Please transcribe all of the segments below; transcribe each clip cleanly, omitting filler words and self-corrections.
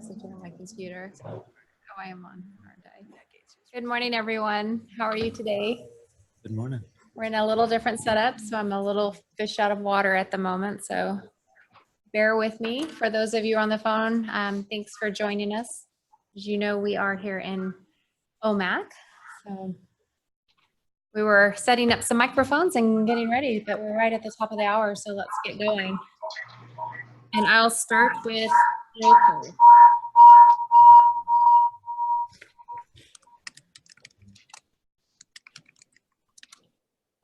messaging on my computer. Oh, I am on, aren't I? Good morning, everyone. How are you today? Good morning. We're in a little different setup, so I'm a little fish out of water at the moment, so bear with me. For those of you on the phone, thanks for joining us. As you know, we are here in OMAC. So we were setting up some microphones and getting ready, but we're right at the top of the hour, so let's get going. And I'll start with roll call.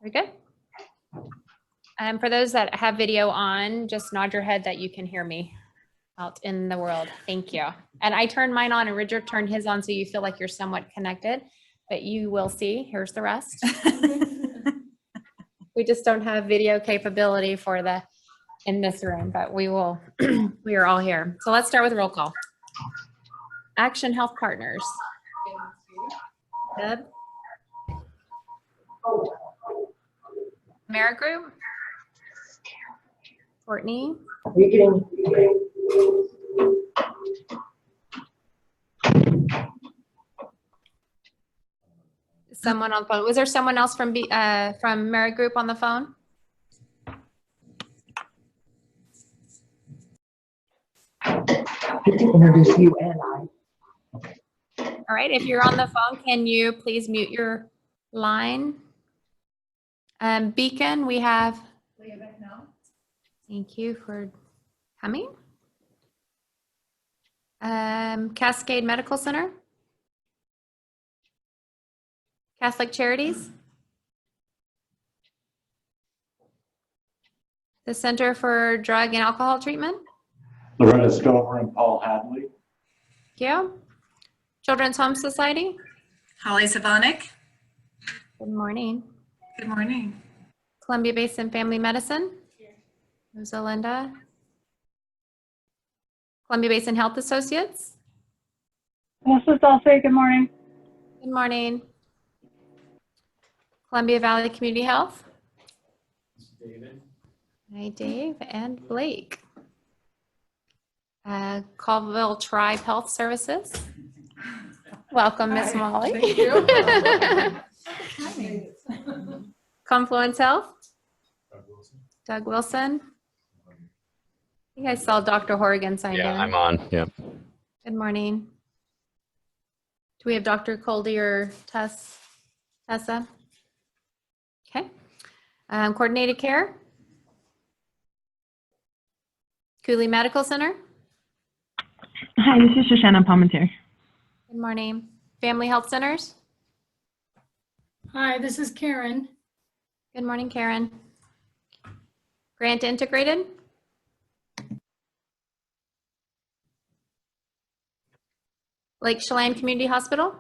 Very good. For those that have video on, just nod your head that you can hear me out in the world. Thank you. And I turned mine on and Richard turned his on, so you feel like you're somewhat connected, but you will see. Here's the rest. We just don't have video capability for the in this room, but we will. We are all here. So let's start with roll call. Action Health Partners. Deb. Merit Group. Courtney. Someone on the phone. Was there someone else from Merit Group on the phone? I can introduce you and I. All right, if you're on the phone, can you please mute your line? Beacon, we have. Thank you for coming. Cascade Medical Center. Catholic Charities. The Center for Drug and Alcohol Treatment. Loretta Stover and Paul Hadley. Thank you. Children's Home Society. Holly Savanik. Good morning. Good morning. Columbia Basin Family Medicine. Rosalinda. Columbia Basin Health Associates. This is Dulce. Good morning. Good morning. Columbia Valley Community Health. David. Hi, Dave and Blake. Colville Tribe Health Services. Welcome, Miss Molly. Thank you. Confluence Health. Doug Wilson. Doug Wilson. I think I saw Dr. Horrigan signed in. Yeah, I'm on. Yeah. Good morning. Do we have Dr. Coldy or Tessa? Okay. Coordinated Care. Cooley Medical Center. Hi, this is Shoshana Palmentier. Good morning. Family Health Centers. Hi, this is Karen. Good morning, Karen. Grant Integrated. Lake Chelan Community Hospital.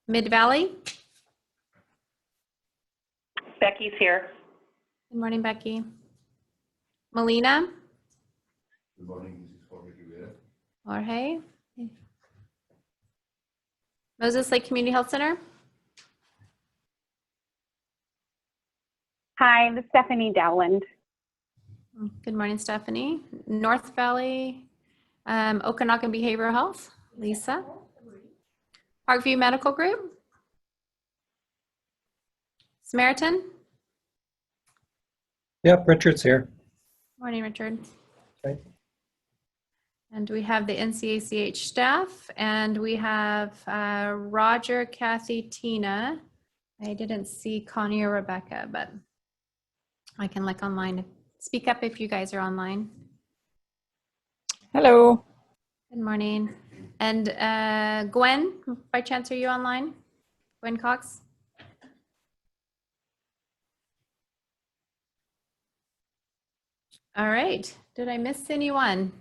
Mid Valley. Becky's here. Good morning, Becky. Molina. Good morning, Mrs. Jorge Rivera. Jorge. Moses Lake Community Health Center. Hi, this is Stephanie Dowland. Good morning, Stephanie. North Valley, Okanagan Behavioral Health, Lisa. Parkview Medical Group. Samaritan. Yep, Richard's here. Morning, Richard. Okay. And we have the NCACH staff, and we have Roger, Kathy, Tina. I didn't see Connie or Rebecca, but I can look online. Speak up if you guys are online. Hello. Good morning. And Gwen, by chance, are you online? Gwen Cox? All right. Did I miss anyone?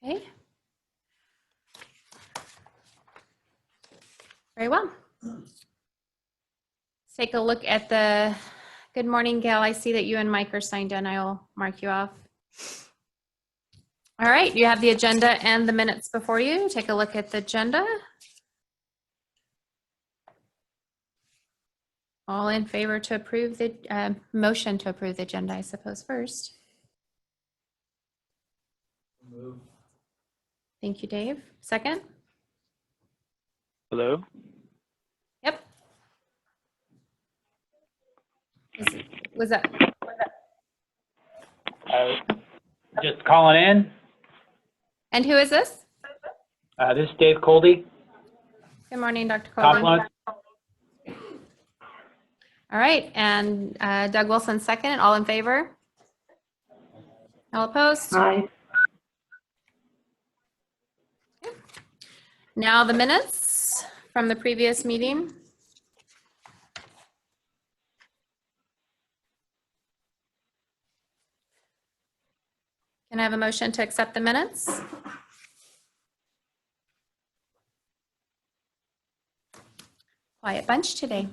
Okay. Very well. Let's take a look at the, good morning, Gail. I see that you and Mike are signed in. I will mark you off. All right, you have the agenda and the minutes before you. Take a look at the agenda. All in favor to approve the motion to approve the agenda, I suppose, first. Move. Thank you, Dave. Second? Hello? Yep. Was that, Just calling in. and who is this? This is Dave Coldy, Good morning, Dr. Coley. Confluence. All right, and Doug Wilson second. All in favor? All opposed? Aye. Now the minutes from the previous meeting. Can I have a motion to accept the minutes? Quiet bunch today.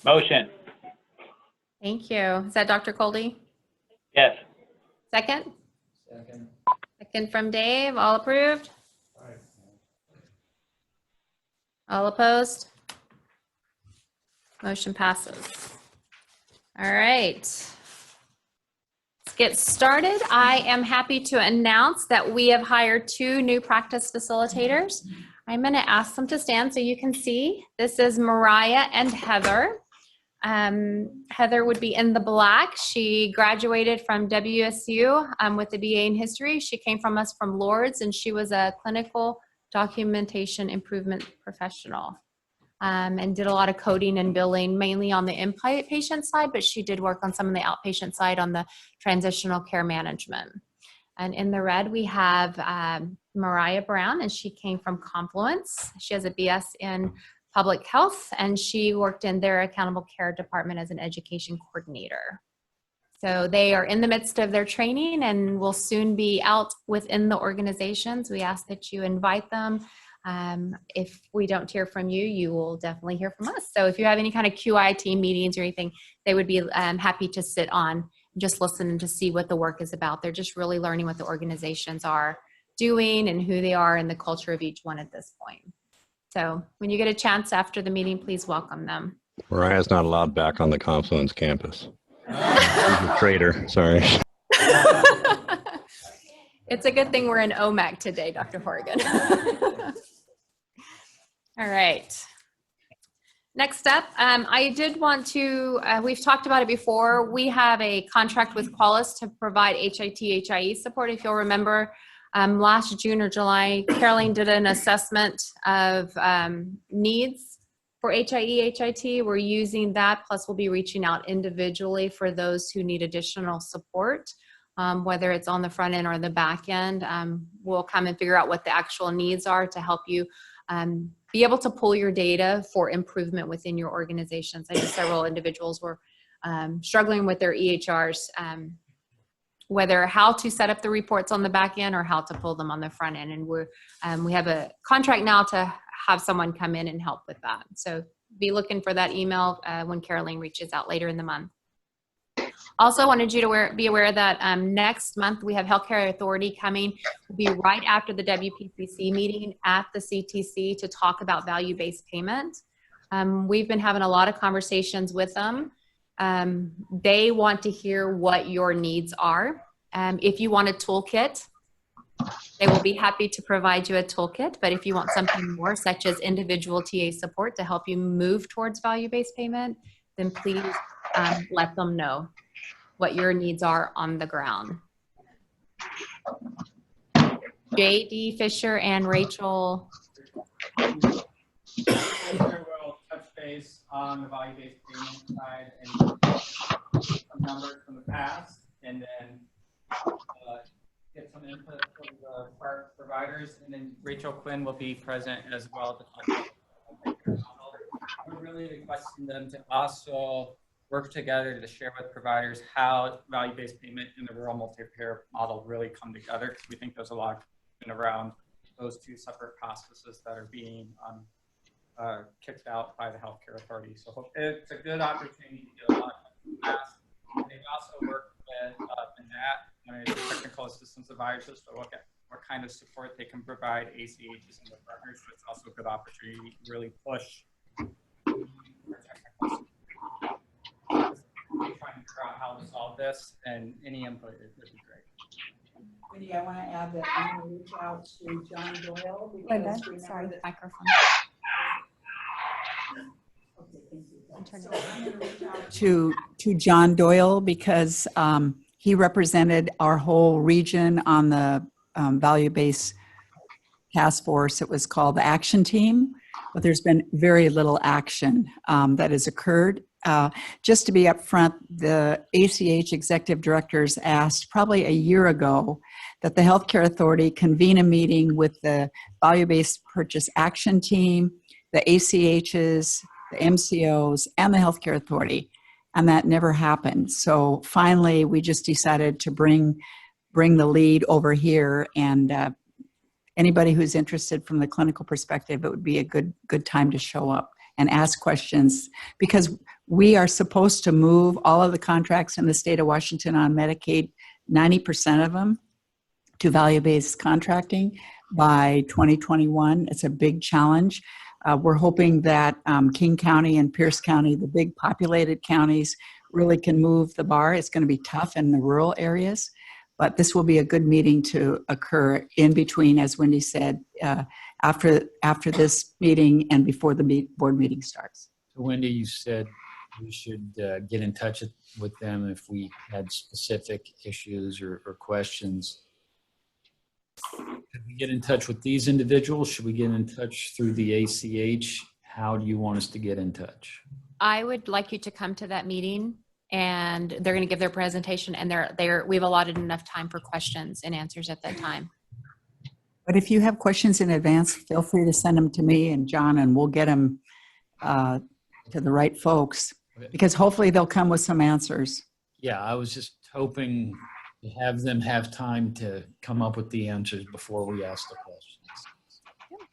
Motion. Thank you. Is that Dr. Coldy? Yes. Second? Second. Second from Dave. All approved? Aye. All opposed? Motion passes. All right. Let's get started. I am happy to announce that we have hired 2 new practice facilitators. I'm going to ask them to stand so you can see. This is Mariah and Heather. Heather would be in the black. She graduated from WSU with a BA in history. She came from us from Lourdes, and she was a clinical documentation improvement professional and did a lot of coding and billing, mainly on the inpatient side, but she did work on some of the outpatient side on the transitional care management. And in the red, we have Mariah Brown, and she came from Confluence. She has a BS in public health, and she worked in their accountable care department as an education coordinator. So they are in the midst of their training and will soon be out within the organizations. We ask that you invite them. If we don't hear from you, you will definitely hear from us. So if you have any kind of QIT meetings or anything, they would be happy to sit on, just listen and to see what the work is about. They're just really learning what the organizations are doing and who they are and the culture of each one at this point. So when you get a chance after the meeting, please welcome them. Mariah's not allowed back on the Confluence campus. She's a traitor, sorry. It's a good thing we're in OMAC today, Dr. Horgan. All right. Next up, I did want to, we've talked about it before. We have a contract with Qualys to provide HIE support. If you'll remember, last June or July, Caroline did an assessment of needs for HIE. We're using that, plus we'll be reaching out individually for those who need additional support, whether it's on the front end or the back end. We'll come and figure out what the actual needs are to help you be able to pull your data for improvement within your organizations. I know several individuals were struggling with their EHRs, whether how to set up the reports on the back end or how to pull them on the front end. And we have a contract now to have someone come in and help with that. So be looking for that email when Caroline reaches out later in the month. Also wanted you to be aware that next month we have Healthcare Authority coming. We'll be right after the WPCC meeting at the CTC to talk about value-based payment. We've been having a lot of conversations with them. They want to hear what your needs are. If you want a toolkit, they will be happy to provide you a toolkit. But if you want something more, such as individual TA support to help you move towards value-based payment, then please let them know what your needs are on the ground. JD Fisher and Rachel. We'll touch base on the value-based payment side and some numbers from the past, and then get some input from the providers, and then Rachel Quinn will be present as well to talk about the model. We're really requesting them to also work together to share with providers how value-based payment and the rural multi-payer model really come together, because we think there's a lot around those two separate processes that are being kicked out by the Healthcare Authority. So it's a good opportunity to get a lot of past. They've also worked with the Technical Assistance Advisors to look at what kind of support they can provide ACHs and their partners. So it's also a good opportunity to really push technical support. Trying to drive how to solve this, and any input would be great. Wendy, I want to add that I'm going to reach out to John Doyle. Linda, because sorry, remember that- microphone. Okay, thank you. I'll turn it So on. I'm going to reach out to John Doyle because he represented our whole region on the value-based task force. It was called the Action Team, but there's been very little action that has occurred. Just to be upfront, the ACH executive directors asked probably a year ago that the Healthcare Authority convene a meeting with the Value-Based Purchase Action Team, the ACHs, the MCOs, and the Healthcare Authority, and that never happened. So finally, we just decided to bring the lead over here, and anybody who's interested from the clinical perspective, it would be a good time to show up and ask questions, because we are supposed to move all of the contracts in the state of Washington on Medicaid, 90% of them, to value-based contracting by 2021. It's a big challenge. We're hoping that King County and Pierce County, the big populated counties, really can move the bar. It's going to be tough in the rural areas, but this will be a good meeting to occur in between, as Wendy said, after this meeting and before the board meeting starts. So Wendy, you said we should get in touch with them if we had specific issues or questions. Should we get in touch with these individuals? Should we get in touch through the ACH? How do you want us to get in touch? I would like you to come to that meeting, and they're going to give their presentation, and we've allotted enough time for questions and answers at that time. But if you have questions in advance, feel free to send them to me and John, and we'll get them to the right folks, because hopefully they'll come with some answers. Yeah, I was just hoping to have them have time to come up with the answers before we ask the questions. All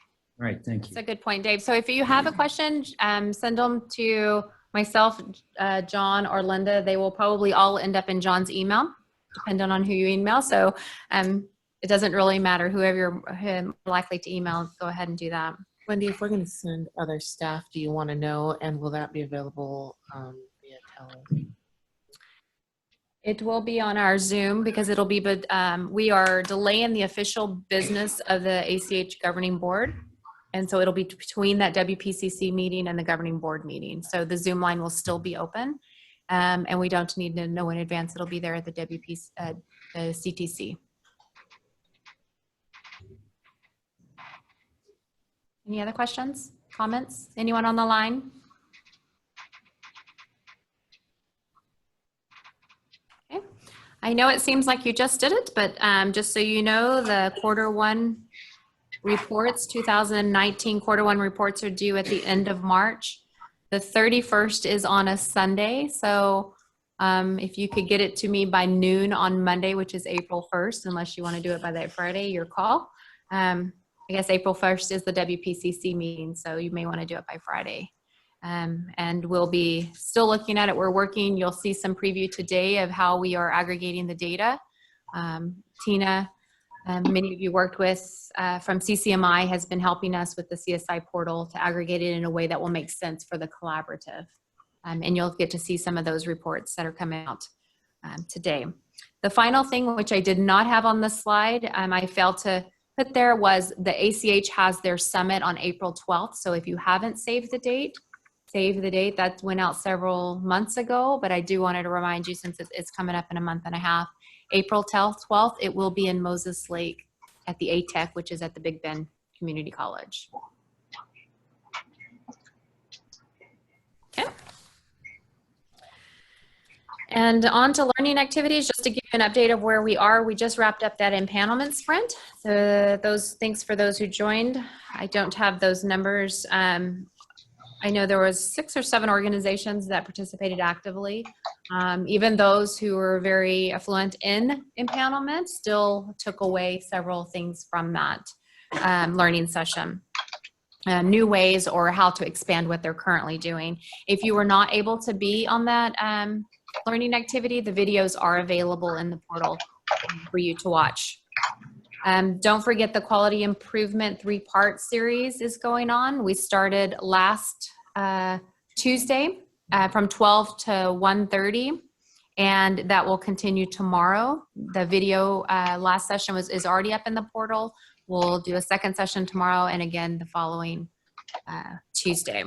right, thank you. That's a good point, Dave. So if you have a question, send them to myself, John, or Linda. They will probably all end up in John's email, depending on who you email. So it doesn't really matter. Whoever you're likely to email, go ahead and do that. Wendy, if we're going to send other staff, do you want to know, and will that be available via tele? It will be on our Zoom, because it'll be, but we are delaying the official business of the ACH governing board. And so it'll be between that WPCC meeting and the governing board meeting. So the Zoom line will still be open, and we don't need to know in advance. It'll be there at the the CTC. Any other questions, comments? Anyone on the line? Okay. I know it seems like you just did it, but just so you know, the Q1 reports, 2019 Q1 reports are due at the end of March. The 31st is on a Sunday, so if you could get it to me by noon on Monday, which is April 1st, unless you want to do it by that Friday, your call. I guess April 1st is the WPCC meeting, so you may want to do it by Friday. And we'll be still looking at it. We're working. You'll see some preview today of how we are aggregating the data. Tina, many of you worked with from CCMI, has been helping us with the CSI portal to aggregate it in a way that will make sense for the collaborative. And you'll get to see some of those reports that are coming out today. The final thing, which I did not have on the slide, I failed to put there, was the ACH has their summit on April 12th. So if you haven't saved the date, save the date. That went out several months ago, but I do wanted to remind you, since it's coming up in a month and a half, April 12th, it will be in Moses Lake at the ATEC, which is at the Big Bend Community College. Okay. And on to learning activities, just to give you an update of where we are. We just wrapped up that empanelment sprint. So thanks for those who joined. I don't have those numbers. I know there was 6 or 7 organizations that participated actively. Even those who were very affluent in empanelment still took away several things from that learning session. New ways or how to expand what they're currently doing. If you were not able to be on that learning activity, the videos are available in the portal for you to watch. Don't forget the quality improvement 3-part series is going on. We started last Tuesday from 12 to 1:30, and that will continue tomorrow. The video last session is already up in the portal. We'll do a second session tomorrow and again the following Tuesday.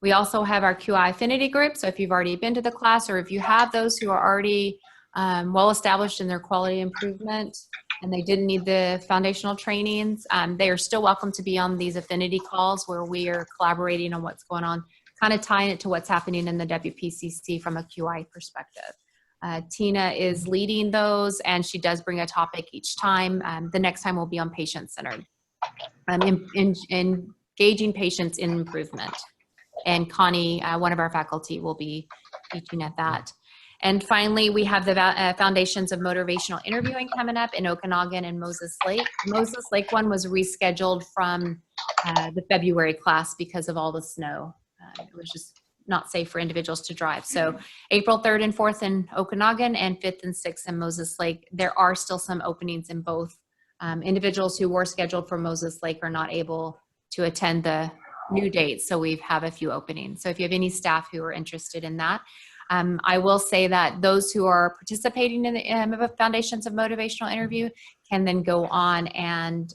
We also have our QI affinity group. So if you've already been to the class or if you have those who are already well established in their quality improvement and they didn't need the foundational trainings, they are still welcome to be on these affinity calls where we are collaborating on what's going on, kind of tying it to what's happening in the WPCC from a QI perspective. Tina is leading those and she does bring a topic each time. The next time will be on patient-centered, engaging patients in improvement. And Connie, one of our faculty, will be teaching at that. And finally, we have the Foundations of Motivational Interviewing coming up in Okanagan and Moses Lake. Moses Lake one was rescheduled from the February class because of all the snow. It was just not safe for individuals to drive. So April 3rd and 4th in Okanagan and 5th and 6th in Moses Lake. There are still some openings in both. Individuals who were scheduled for Moses Lake are not able to attend the new dates, so we have a few openings. So if you have any staff who are interested in that, I will say that those who are participating in the Foundations of Motivational Interview can then go on and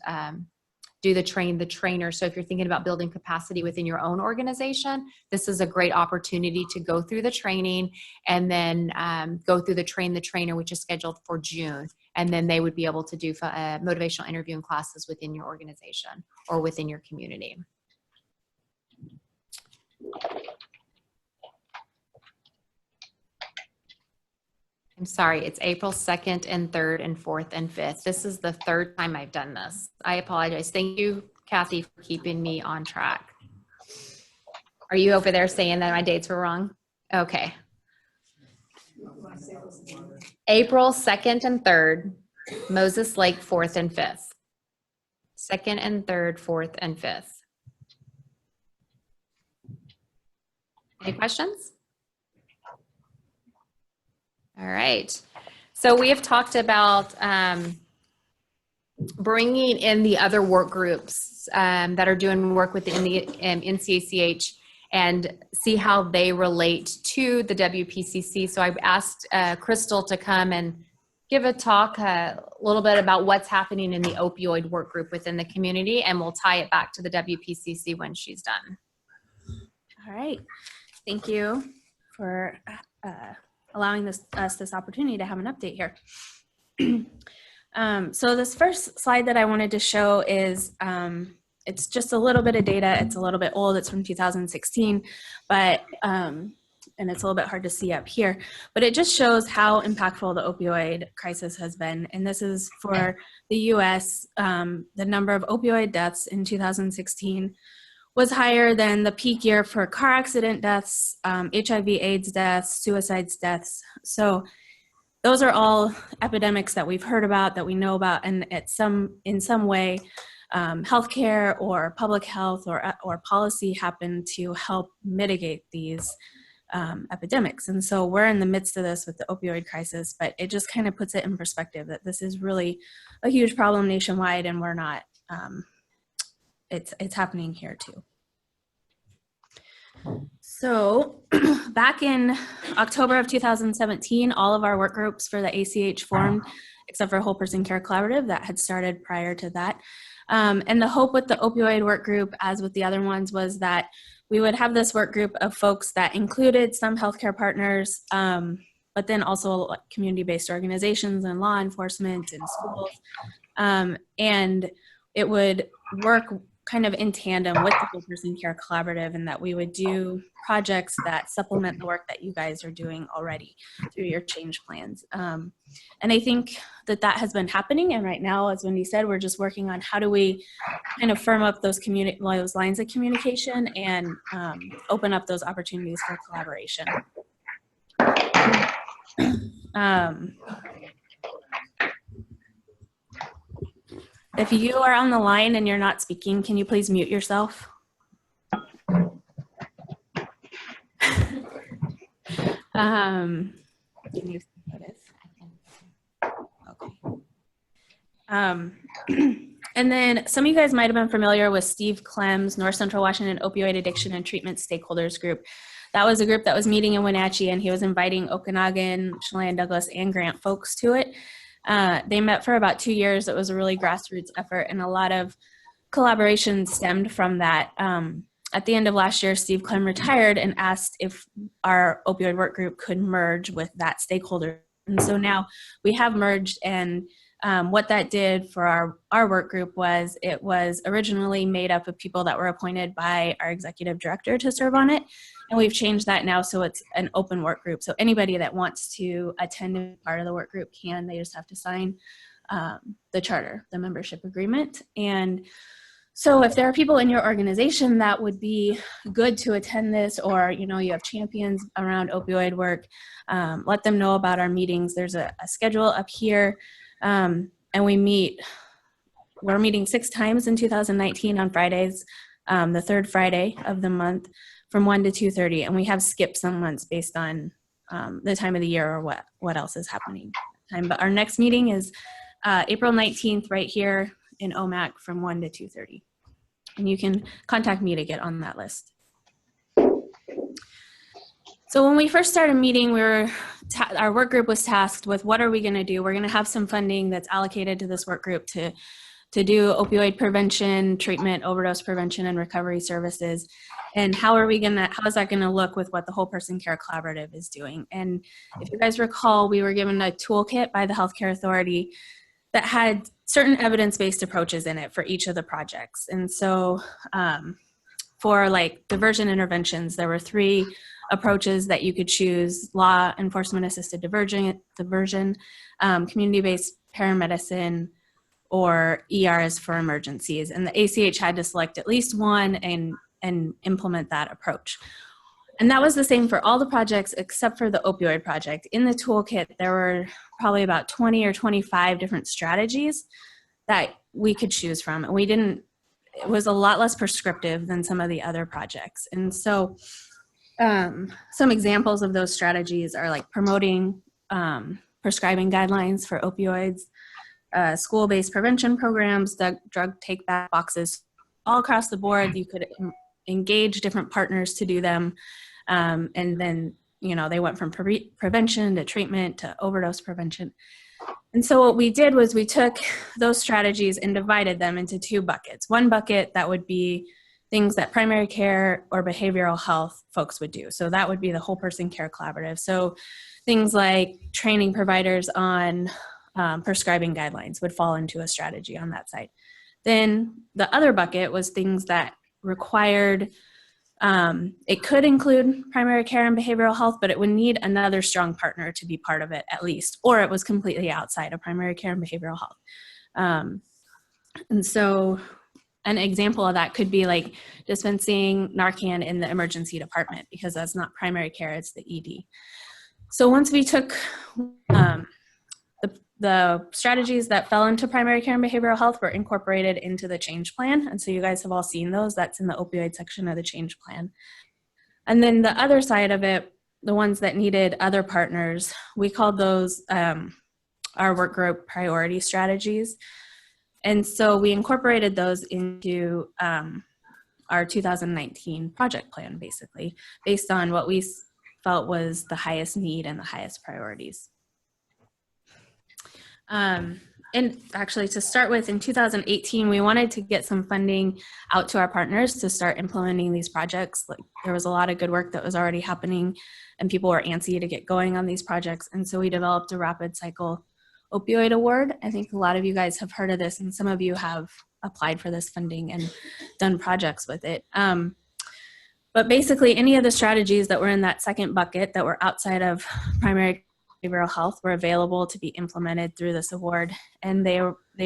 do the trainer. So if you're thinking about building capacity within your own organization, this is a great opportunity to go through the training and then go through the train the trainer, which is scheduled for June. And then they would be able to do motivational interviewing classes within your organization or within your community. I'm sorry, it's April 2nd and 3rd and 4th and 5th. This is the third time I've done this. I apologize. Thank you, Kathy, for keeping me on track. Are you over there saying that my dates were wrong? Okay. April 2nd and 3rd, Moses Lake 4th and 5th. 2nd and 3rd, 4th and 5th. Any questions? All right. So we have talked about bringing in the other work groups that are doing work within the NCACH and see how they relate to the WPCC. So I've asked Crystal to come and give a talk a little bit about what's happening in the opioid work group within the community, and we'll tie it back to the WPCC when she's done. All right. Thank you for allowing us this opportunity to have an update here. So this first slide that I wanted to show is, it's just a little bit of data. It's a little bit old. It's from 2016, but, and it's a little bit hard to see up here, but it just shows how impactful the opioid crisis has been. And this is for the US. The number of opioid deaths in 2016 was higher than the peak year for car accident deaths, HIV/AIDS deaths, suicides deaths. So those are all epidemics that we've heard about, that we know about, and in some way, healthcare or public health or policy happen to help mitigate these epidemics. And so we're in the midst of this with the opioid crisis, but it just kind of puts it in perspective that this is really a huge problem nationwide, and we're not, it's happening here too. So back in October of 2017, all of our work groups for the ACH formed, except for Whole Person Care Collaborative that had started prior to that. And the hope with the opioid work group, as with the other ones, was that we would have this work group of folks that included some healthcare partners, but then also community-based organizations and law enforcement and schools. And it would work kind of in tandem with the Whole Person Care Collaborative, and that we would do projects that supplement the work that you guys are doing already through your change plans. And I think that that has been happening, and right now, as Wendy said, we're just working on how do we kind of firm up those lines of communication and open up those opportunities for collaboration. If you are on the line and you're not speaking, can you please mute yourself? Can you see what it is? Okay. And then some of you guys might have been familiar with Steve Clem's North Central Washington Opioid Addiction and Treatment Stakeholders Group. that was a group that was meeting in Wenatchee, and he was inviting Okanagan, Chelan Douglas, and Grant folks to it. They met for about 2 years. It was a really grassroots effort, and a lot of collaboration stemmed from that. At the end of last year, Steve Clem retired and asked if our opioid work group could merge with that stakeholder. And so now we have merged, and what that did for our work group was it was originally made up of people that were appointed by our executive director to serve on it. And we've changed that now so it's an open work group. So anybody that wants to attend and be part of the work group can. They just have to sign the charter, the membership agreement. And so if there are people in your organization that would be good to attend this, or you have champions around opioid work, let them know about our meetings. There's a schedule up here, and we're meeting 6 times in 2019 on Fridays, the third Friday of the month from 1 to 2:30, and we have skipped some months based on the time of the year or what else is happening. But our next meeting is April 19th right here in OMAC from 1 to 2:30. And you can contact me to get on that list. So when we first started meeting, our work group was tasked with what are we going to do? We're going to have some funding that's allocated to this work group to do opioid prevention, treatment, overdose prevention, and recovery services. And how is that going to look with what the Whole Person Care Collaborative is doing? And if you guys recall, we were given a toolkit by the Healthcare Authority that had certain evidence-based approaches in it for each of the projects. And so for like diversion interventions, there were 3 approaches that you could choose: law enforcement assisted diversion, community-based paramedicine, or ERs for emergencies. And the ACH had to select at least one and implement that approach. And that was the same for all the projects except for the opioid project. In the toolkit, there were probably about 20 or 25 different strategies that we could choose from. And it was a lot less prescriptive than some of the other projects. And so some examples of those strategies are like promoting prescribing guidelines for opioids, school-based prevention programs, drug take-back boxes, all across the board. You could engage different partners to do them. And then, they went from prevention to treatment to overdose prevention. And so what we did was we took those strategies and divided them into 2 buckets. One bucket that would be things that primary care or behavioral health folks would do. So that would be the Whole Person Care Collaborative. So things like training providers on prescribing guidelines would fall into a strategy on that side. Then the other bucket was things that required, it could include primary care and behavioral health, but it would need another strong partner to be part of it at least, or it was completely outside of primary care and behavioral health. And so an example of that could be like dispensing Narcan in the emergency department, because that's not primary care, it's the ED. So once we took the strategies that fell into primary care and behavioral health were incorporated into the change plan. And so you guys have all seen those. That's in the opioid section of the change plan. And then the other side of it, the ones that needed other partners, we called those our work group priority strategies. And so we incorporated those into our 2019 project plan, basically, based on what we felt was the highest need and the highest priorities. And actually, to start with, in 2018, we wanted to get some funding out to our partners to start implementing these projects. Like, there was a lot of good work that was already happening, and people were antsy to get going on these projects. And so we developed a rapid cycle opioid award. I think a lot of you guys have heard of this, and some of you have applied for this funding and done projects with it. But basically, any of the strategies that were in that second bucket that were outside of primary behavioral health were available to be implemented through this award. And they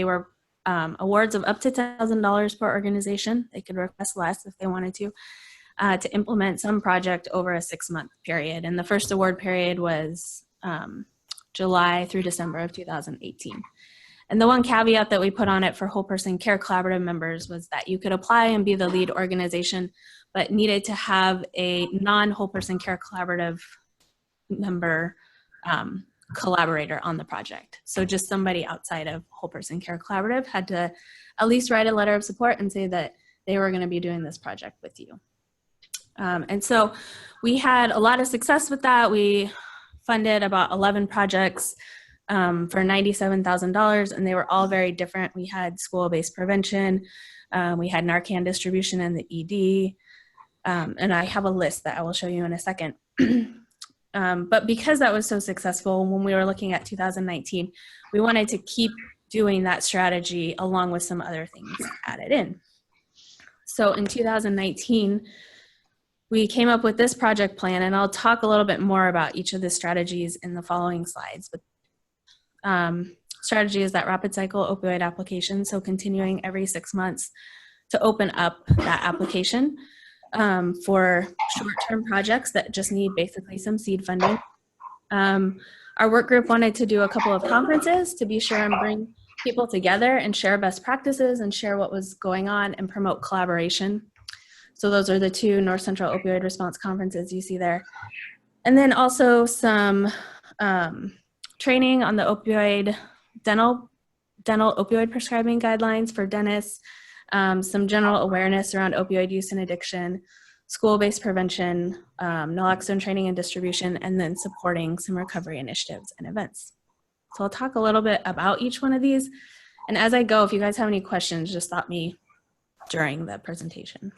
were awards of up to $10,000 per organization. They could request less if they wanted to implement some project over a 6-month period. And the first award period was July through December of 2018. And the one caveat that we put on it for Whole Person Care Collaborative members was that you could apply and be the lead organization, but needed to have a non-Whole Person Care Collaborative member collaborator on the project. So just somebody outside of Whole Person Care Collaborative had to at least write a letter of support and say that they were going to be doing this project with you. And so we had a lot of success with that. We funded about 11 projects for $97,000, and they were all very different. We had school-based prevention, we had Narcan distribution in the ED, and I have a list that I will show you in a second. But because that was so successful, when we were looking at 2019, we wanted to keep doing that strategy along with some other things added in. So in 2019, we came up with this project plan, and I'll talk a little bit more about each of the strategies in the following slides. But strategy is that rapid cycle opioid application, so continuing every 6 months to open up that application for short-term projects that just need basically some seed funding. Our work group wanted to do a couple of conferences to be sure and bring people together and share best practices and share what was going on and promote collaboration. So those are the 2 North Central Opioid Response Conferences you see there. And then also some training on the dental opioid prescribing guidelines for dentists, some general awareness around opioid use and addiction, school-based prevention, naloxone training and distribution, and then supporting some recovery initiatives and events. So I'll talk a little bit about each one of these. And as I go, if you guys have any questions, just stop me during the presentation.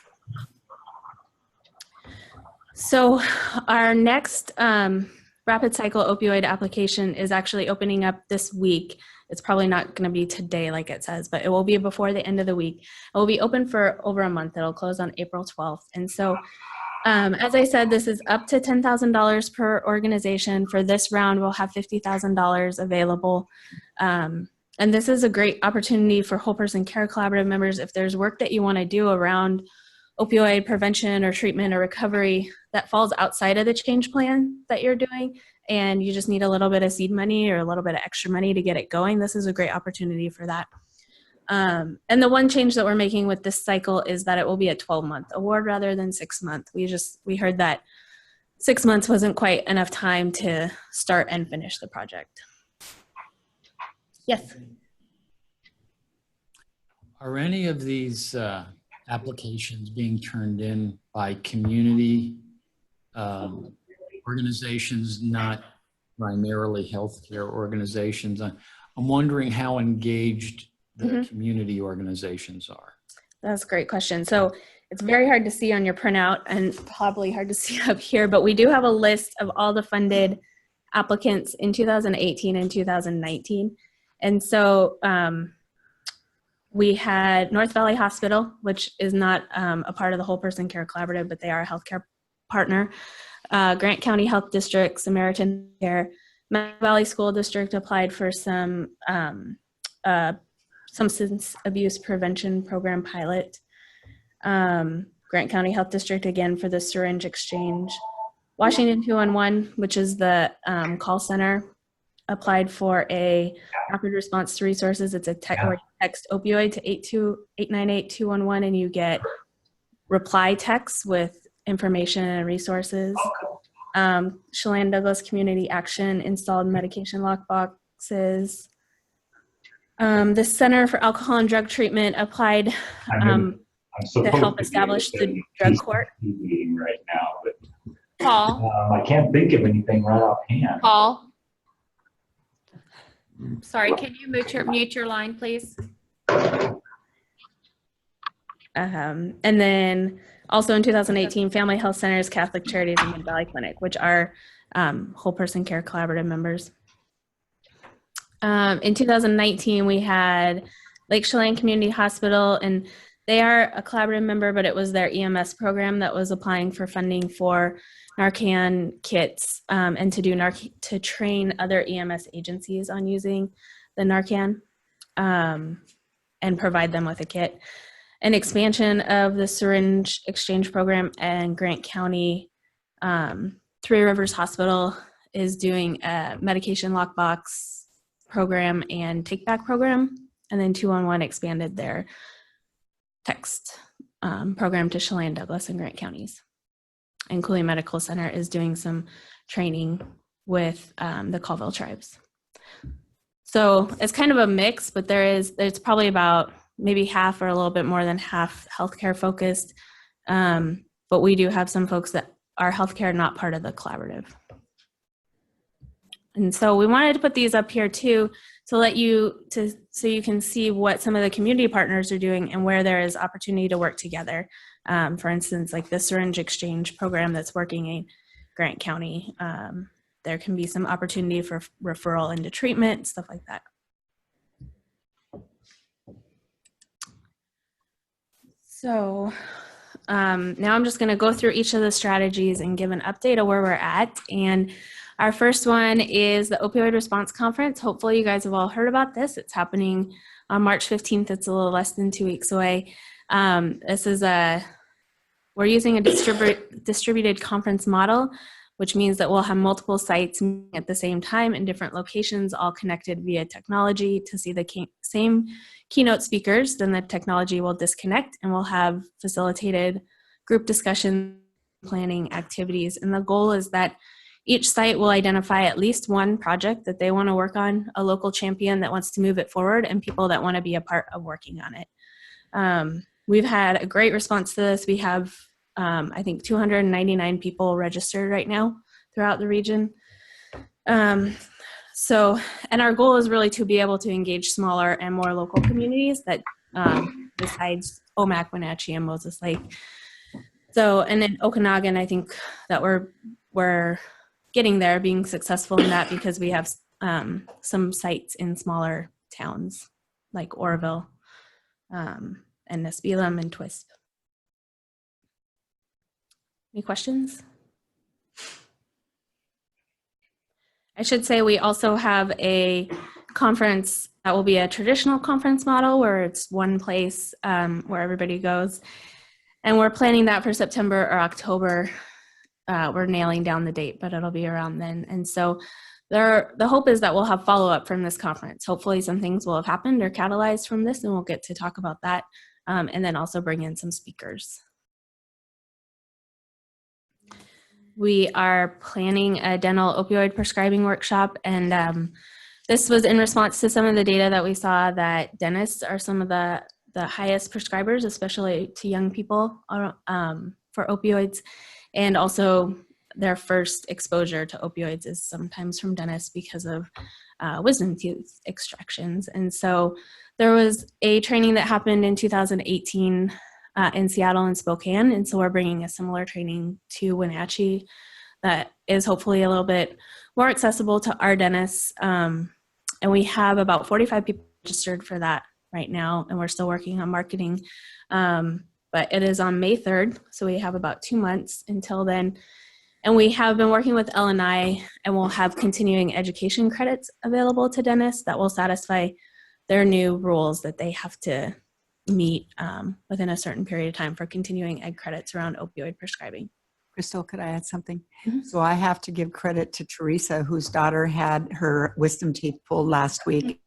So our next rapid cycle opioid application is actually opening up this week. It's probably not going to be today like it says, but it will be before the end of the week. It will be open for over a month. It'll close on April 12th. And so, as I said, this is up to $10,000 per organization. For this round, we'll have $50,000 available. And this is a great opportunity for Whole Person Care Collaborative members. If there's work that you want to do around opioid prevention or treatment or recovery that falls outside of the change plan that you're doing, and you just need a little bit of seed money or a little bit of extra money to get it going, this is a great opportunity for that. And the one change that we're making with this cycle is that it will be a 12-month award rather than 6-month. We heard that 6 months wasn't quite enough time to start and finish the project. Yes. Are any of these applications being turned in by community organizations, not primarily healthcare organizations? I'm wondering how engaged the community organizations are. That's a great question. So it's very hard to see on your printout and probably hard to see up here, but we do have a list of all the funded applicants in 2018 and 2019. And so we had North Valley Hospital, which is not a part of the Whole Person Care Collaborative, but they are a healthcare partner. Grant County Health District, Samaritan Care, Mountain Valley School District applied for some substance abuse prevention program pilot. Grant County Health District, again, for the syringe exchange. Washington 211, which is the call center, applied for a rapid response to resources. It's a text opioid to 898-211, and you get reply texts with information and resources. Chelan Douglas Community Action installed medication lock boxes. The Center for Alcohol and Drug Treatment applied to help establish the drug court. Meeting right now, but Paul, I can't think of anything right offhand. Paul. Sorry, can you mute your line, please? And then also in 2018, Family Health Centers, Catholic Charities, and Mid Valley Clinic, which are Whole Person Care Collaborative members. In 2019, we had Lake Chelan Community Hospital, and they are a collaborative member, but it was their EMS program that was applying for funding for Narcan kits and to train other EMS agencies on using the Narcan and provide them with a kit. An expansion of the syringe exchange program, and Grant County Three Rivers Hospital is doing a medication lockbox program and take back program. And then 211 expanded their text program to Chelan, Douglas, and Grant counties. And Cooley Medical Center is doing some training with the Colville tribes. So it's kind of a mix, but there's probably about maybe half or a little bit more than half healthcare focused. but we do have some folks that are healthcare not part of the collaborative. And so we wanted to put these up here too, so you can see what some of the community partners are doing and where there is opportunity to work together. For instance, like the syringe exchange program that's working in Grant County. There can be some opportunity for referral into treatment, stuff like that. So now I'm just going to go through each of the strategies and give an update of where we're at. And our first one is the Opioid Response Conference. Hopefully you guys have all heard about this. It's happening on March 15th. It's a little less than 2 weeks away. We're using a distributed conference model, which means that we'll have multiple sites at the same time in different locations, all connected via technology to see the same keynote speakers. Then the technology will disconnect and we'll have facilitated group discussion planning activities. And the goal is that each site will identify at least one project that they want to work on, a local champion that wants to move it forward, and people that want to be a part of working on it. We've had a great response to this. We have, I think, 299 people registered right now throughout the region. And our goal is really to be able to engage smaller and more local communities that besides Omak, Wenatchee, and Moses Lake. So, and in Okanagan, I think that we're getting there, being successful in that because we have some sites in smaller towns like Oroville and Nespelem and Twisp. Any questions? I should say we also have a conference that will be a traditional conference model where it's one place where everybody goes. And we're planning that for September or October. We're nailing down the date, but it'll be around then. And so the hope is that we'll have follow-up from this conference. Hopefully some things will have happened or catalyzed from this, and we'll get to talk about that, and then also bring in some speakers. We are planning a dental opioid prescribing workshop, and this was in response to some of the data that we saw that dentists are some of the highest prescribers, especially to young people for opioids, and also their first exposure to opioids is sometimes from dentists because of wisdom tooth extractions. And so there was a training that happened in 2018 in Seattle and Spokane, and so we're bringing a similar training to Wenatchee that is hopefully a little bit more accessible to our dentists. And we have about 45 people registered for that right now, and we're still working on marketing. But it is on May 3rd, so we have about 2 months until then. And we have been working with LNI, and we'll have continuing education credits available to dentists that will satisfy their new rules that they have to meet within a certain period of time for continuing ed credits around opioid prescribing. Crystal, could I add something? Mm-hmm. So I have to give credit to Teresa, whose daughter had her wisdom teeth pulled last week.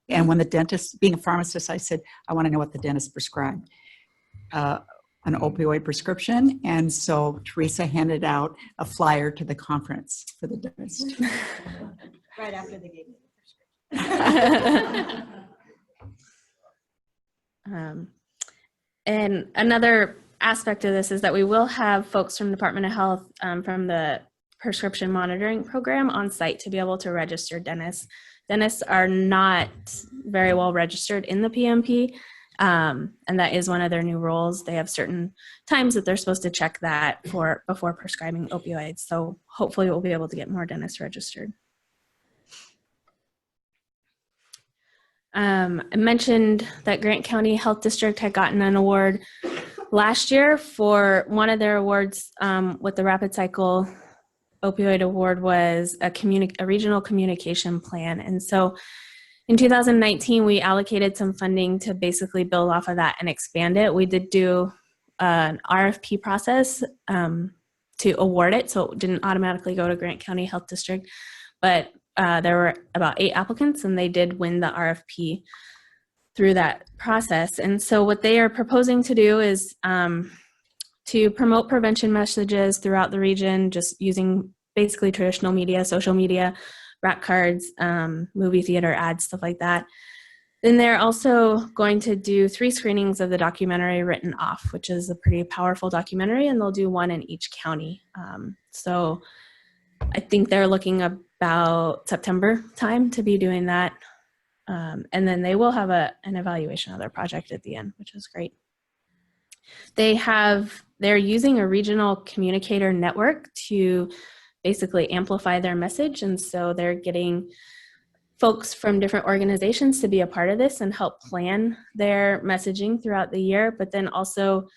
And when the dentist, being a pharmacist, I said, I want to know what the dentist prescribed. An opioid prescription. And so Teresa handed out a flyer to the conference for the dentist. Right after they gave me the prescription. And another aspect of this is that we will have folks from the Department of Health from the prescription monitoring program on site to be able to register dentists. Dentists are not very well registered in the PMP, and that is one of their new rules. They have certain times that they're supposed to check that before prescribing opioids. So hopefully we'll be able to get more dentists registered. I mentioned that Grant County Health District had gotten an award last year for one of their awards with the Rapid Cycle Opioid Award was a regional communication plan. And so in 2019, we allocated some funding to basically build off of that and expand it. We did do an RFP process to award it, so it didn't automatically go to Grant County Health District, but there were about 8 applicants, and they did win the RFP through that process. And so what they are proposing to do is to promote prevention messages throughout the region, just using basically traditional media, social media, rack cards, movie theater ads, stuff like that. Then they're also going to do 3 screenings of the documentary Written Off, which is a pretty powerful documentary, and they'll do 1 in each county. So I think they're looking about September time to be doing that. And then they will have an evaluation of their project at the end, which is great. They're using a regional communicator network to basically amplify their message. And so they're getting folks from different organizations to be a part of this and help plan their messaging throughout the year. But then also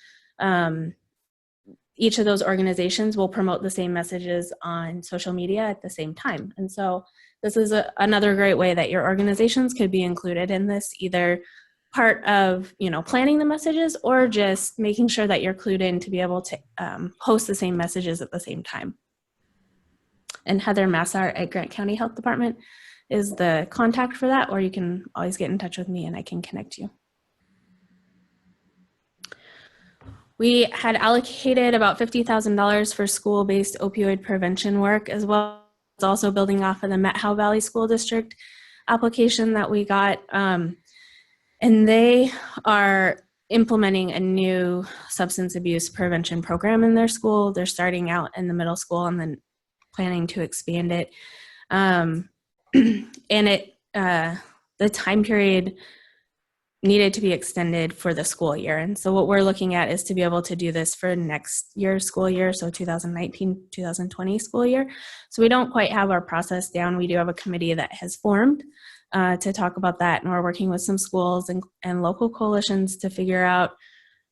each of those organizations will promote the same messages on social media at the same time. And so this is another great way that your organizations could be included in this, either part of, planning the messages or just making sure that you're clued in to be able to post the same messages at the same time. And Heather Massar at Grant County Health Department is the contact for that, or you can always get in touch with me and I can connect you. We had allocated about $50,000 for school-based opioid prevention work, as well as also building off of the Methow Valley School District application that we got. And they are implementing a new substance abuse prevention program in their school. They're starting out in the middle school and then planning to expand it. And the time period needed to be extended for the school year. And so what we're looking at is to be able to do this for next year's school year, so 2019-2020 school year. So we don't quite have our process down. We do have a committee that has formed to talk about that, and we're working with some schools and local coalitions to figure out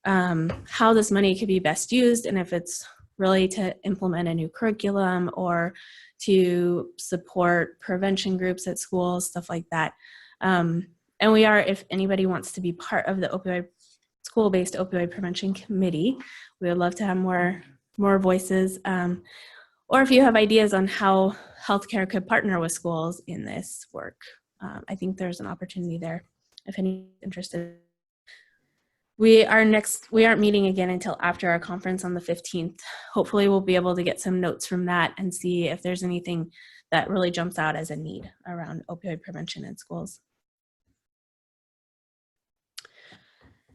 how this money could be best used, and if it's really to implement a new curriculum or to support prevention groups at schools, stuff like that. And we are, if anybody wants to be part of the school-based opioid prevention committee, we would love to have more voices. Or if you have ideas on how healthcare could partner with schools in this work, I think there's an opportunity there if anyone's interested. We aren't meeting again until after our conference on the 15th. Hopefully we'll be able to get some notes from that and see if there's anything that really jumps out as a need around opioid prevention in schools.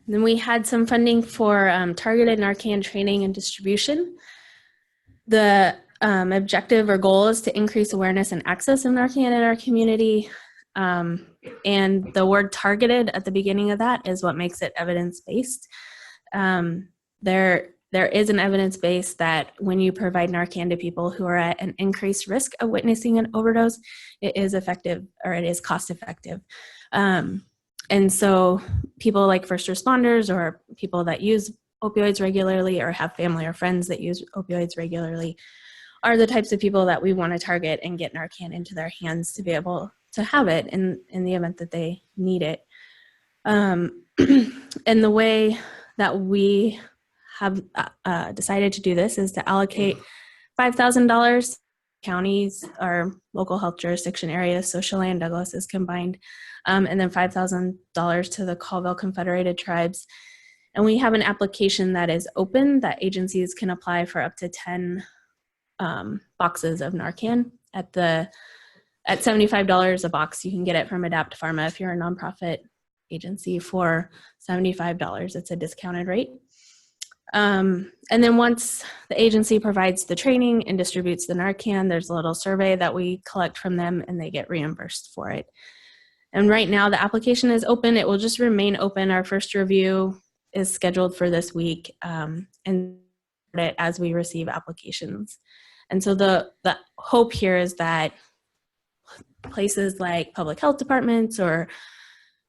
Then we had some funding for targeted Narcan training and distribution. The objective or goal is to increase awareness and access of Narcan in our community. And the word targeted at the beginning of that is what makes it evidence-based. There is an evidence base that when you provide Narcan to people who are at an increased risk of witnessing an overdose, it is effective, or it is cost effective. And so people like first responders or people that use opioids regularly or have family or friends that use opioids regularly are the types of people that we want to target and get Narcan into their hands to be able to have it in the event that they need it. And the way that we have decided to do this is to allocate $5,000 counties or local health jurisdiction areas, so Chelan and Douglas is combined, and then $5,000 to the Colville Confederated Tribes. And we have an application that is open that agencies can apply for up to 10 boxes of Narcan at $75 a box. You can get it from Adapt Pharma if you're a nonprofit agency for $75. It's a discounted rate. And then once the agency provides the training and distributes the Narcan, there's a little survey that we collect from them and they get reimbursed for it. And right now the application is open. It will just remain open. Our first review is scheduled for this week, and as we receive applications. And so the hope here is that places like public health departments or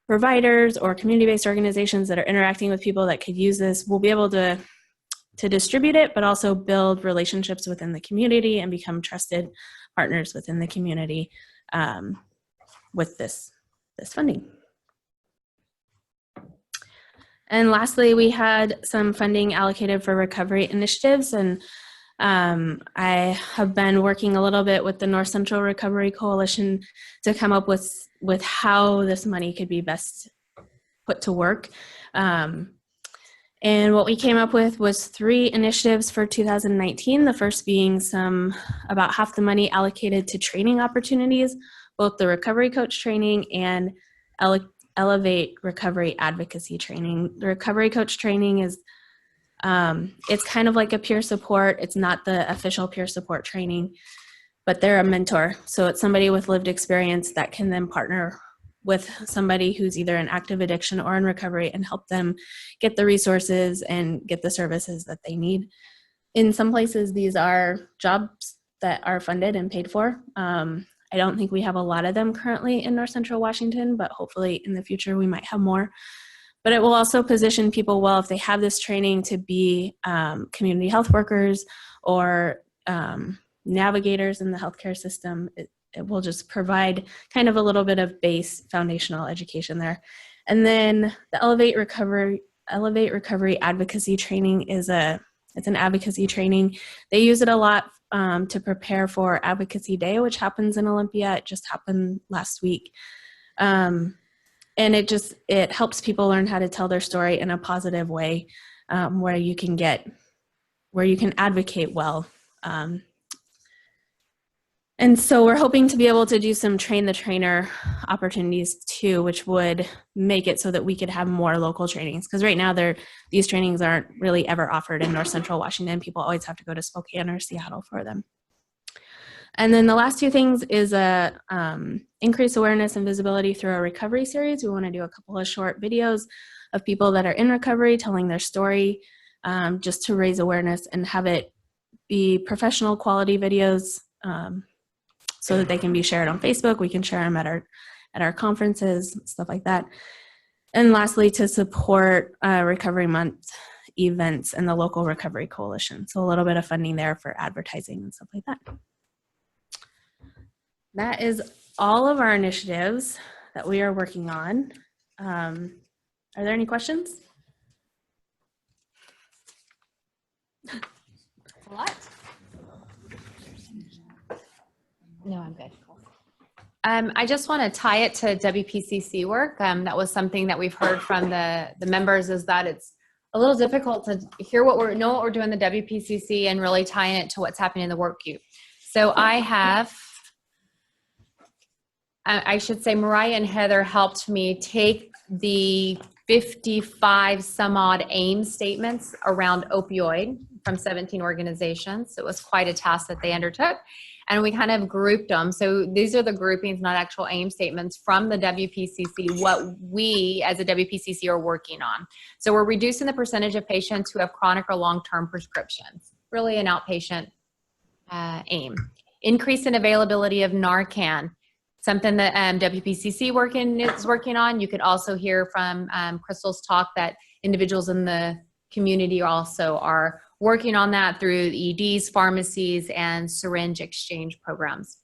providers or community-based organizations that are interacting with people that could use this will be able to distribute it, but also build relationships within the community and become trusted partners within the community with this funding. And lastly, we had some funding allocated for recovery initiatives, and I have been working a little bit with the North Central Recovery Coalition to come up with how this money could be best put to work. And what we came up with was 3 initiatives for 2019. The first being about half the money allocated to training opportunities, both the recovery coach training and Elevate Recovery Advocacy Training. The Recovery Coach Training is, it's kind of like a peer support. It's not the official peer support training, but they're a mentor. So it's somebody with lived experience that can then partner with somebody who's either in active addiction or in recovery and help them get the resources and get the services that they need. In some places, these are jobs that are funded and paid for. I don't think we have a lot of them currently in North Central Washington, but hopefully in the future we might have more. But it will also position people well if they have this training to be community health workers or navigators in the healthcare system. It will just provide kind of a little bit of base foundational education there. And then the Elevate Recovery Advocacy Training it's an advocacy training. They use it a lot to prepare for Advocacy Day, which happens in Olympia. It just happened last week. And it helps people learn how to tell their story in a positive way, where you can advocate well. And so we're hoping to be able to do some train the trainer opportunities too, which would make it so that we could have more local trainings. Because right now these trainings aren't really ever offered in North Central Washington. People always have to go to Spokane or Seattle for them. And then the last two things is increase awareness and visibility through our recovery series. We want to do a couple of short videos of people that are in recovery telling their story, just to raise awareness and have it be professional quality videos, so that they can be shared on Facebook. We can share them at our conferences, stuff like that. And lastly, to support Recovery Month events and the local recovery coalition. So a little bit of funding there for advertising and stuff like that. That is all of our initiatives that we are working on. Are there any questions? A lot. No, I'm good. I just want to tie it to WPCC work. That was something that we've heard from the members, is that it's a little difficult to hear know what we're doing in the WPCC and really tying it to what's happening in the work queue. So I should say Mariah and Heather helped me take the 55 some odd AIM statements around opioid from 17 organizations. It was quite a task that they undertook. And we kind of grouped them. So these are the groupings, not actual AIM statements from the WPCC, what we as a WPCC are working on. So we're reducing the percentage of patients who have chronic or long-term prescriptions, really an outpatient AIM. Increase in availability of Narcan, something that WPCC is working on. You could also hear from Crystal's talk that individuals in the community also are working on that through EDs, pharmacies, and syringe exchange programs.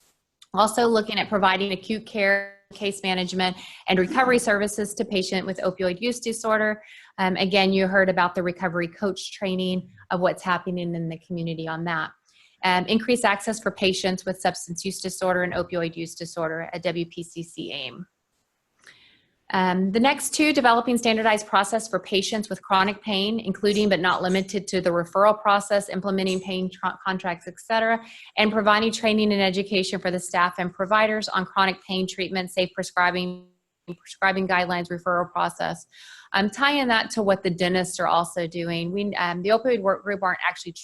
Also looking at providing acute care, case management, and recovery services to patients with opioid use disorder. Again, you heard about the recovery coach training of what's happening in the community on that. Increase access for patients with substance use disorder and opioid use disorder at WPCC AIM. The next two, developing standardized process for patients with chronic pain, including but not limited to the referral process, implementing pain contracts, etc., and providing training and education for the staff and providers on chronic pain treatment, safe prescribing guidelines, referral process. Tying that to what the dentists are also doing. The opioid work group aren't actually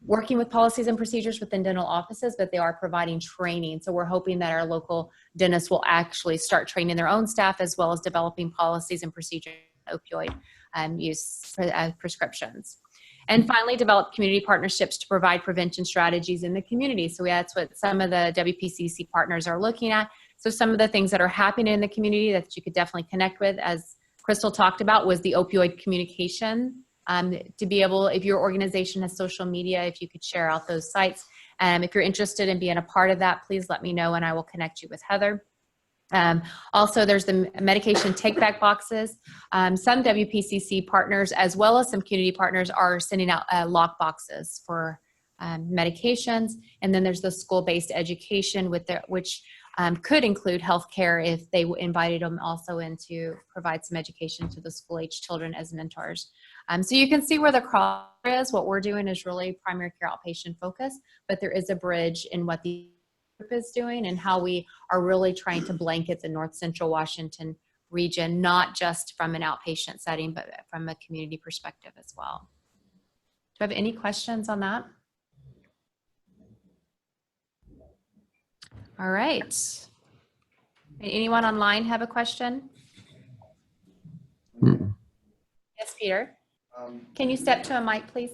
working with policies and procedures within dental offices, but they are providing training. So we're hoping that our local dentists will actually start training their own staff, as well as developing policies and procedures for opioid use for prescriptions. And finally, develop community partnerships to provide prevention strategies in the community. So that's what some of the WPCC partners are looking at. So some of the things that are happening in the community that you could definitely connect with, as Crystal talked about, was the opioid communication. To be able, if your organization has social media, if you could share out those sites. If you're interested in being a part of that, please let me know and I will connect you with Heather. Also, there's the medication take-back boxes. Some WPCC partners, as well as some community partners, are sending out lock boxes for medications. And then there's the school-based education, which could include healthcare if they invited them also in to provide some education to the school-age children as mentors. So you can see where the cross is. What we're doing is really primary care outpatient focus, but there is a bridge in what the group is doing and how we are really trying to blanket the North Central Washington region, not just from an outpatient setting, but from a community perspective as well. Do you have any questions on that? All right. Anyone online have a question? Yes, Peter. Can you step to a mic, please?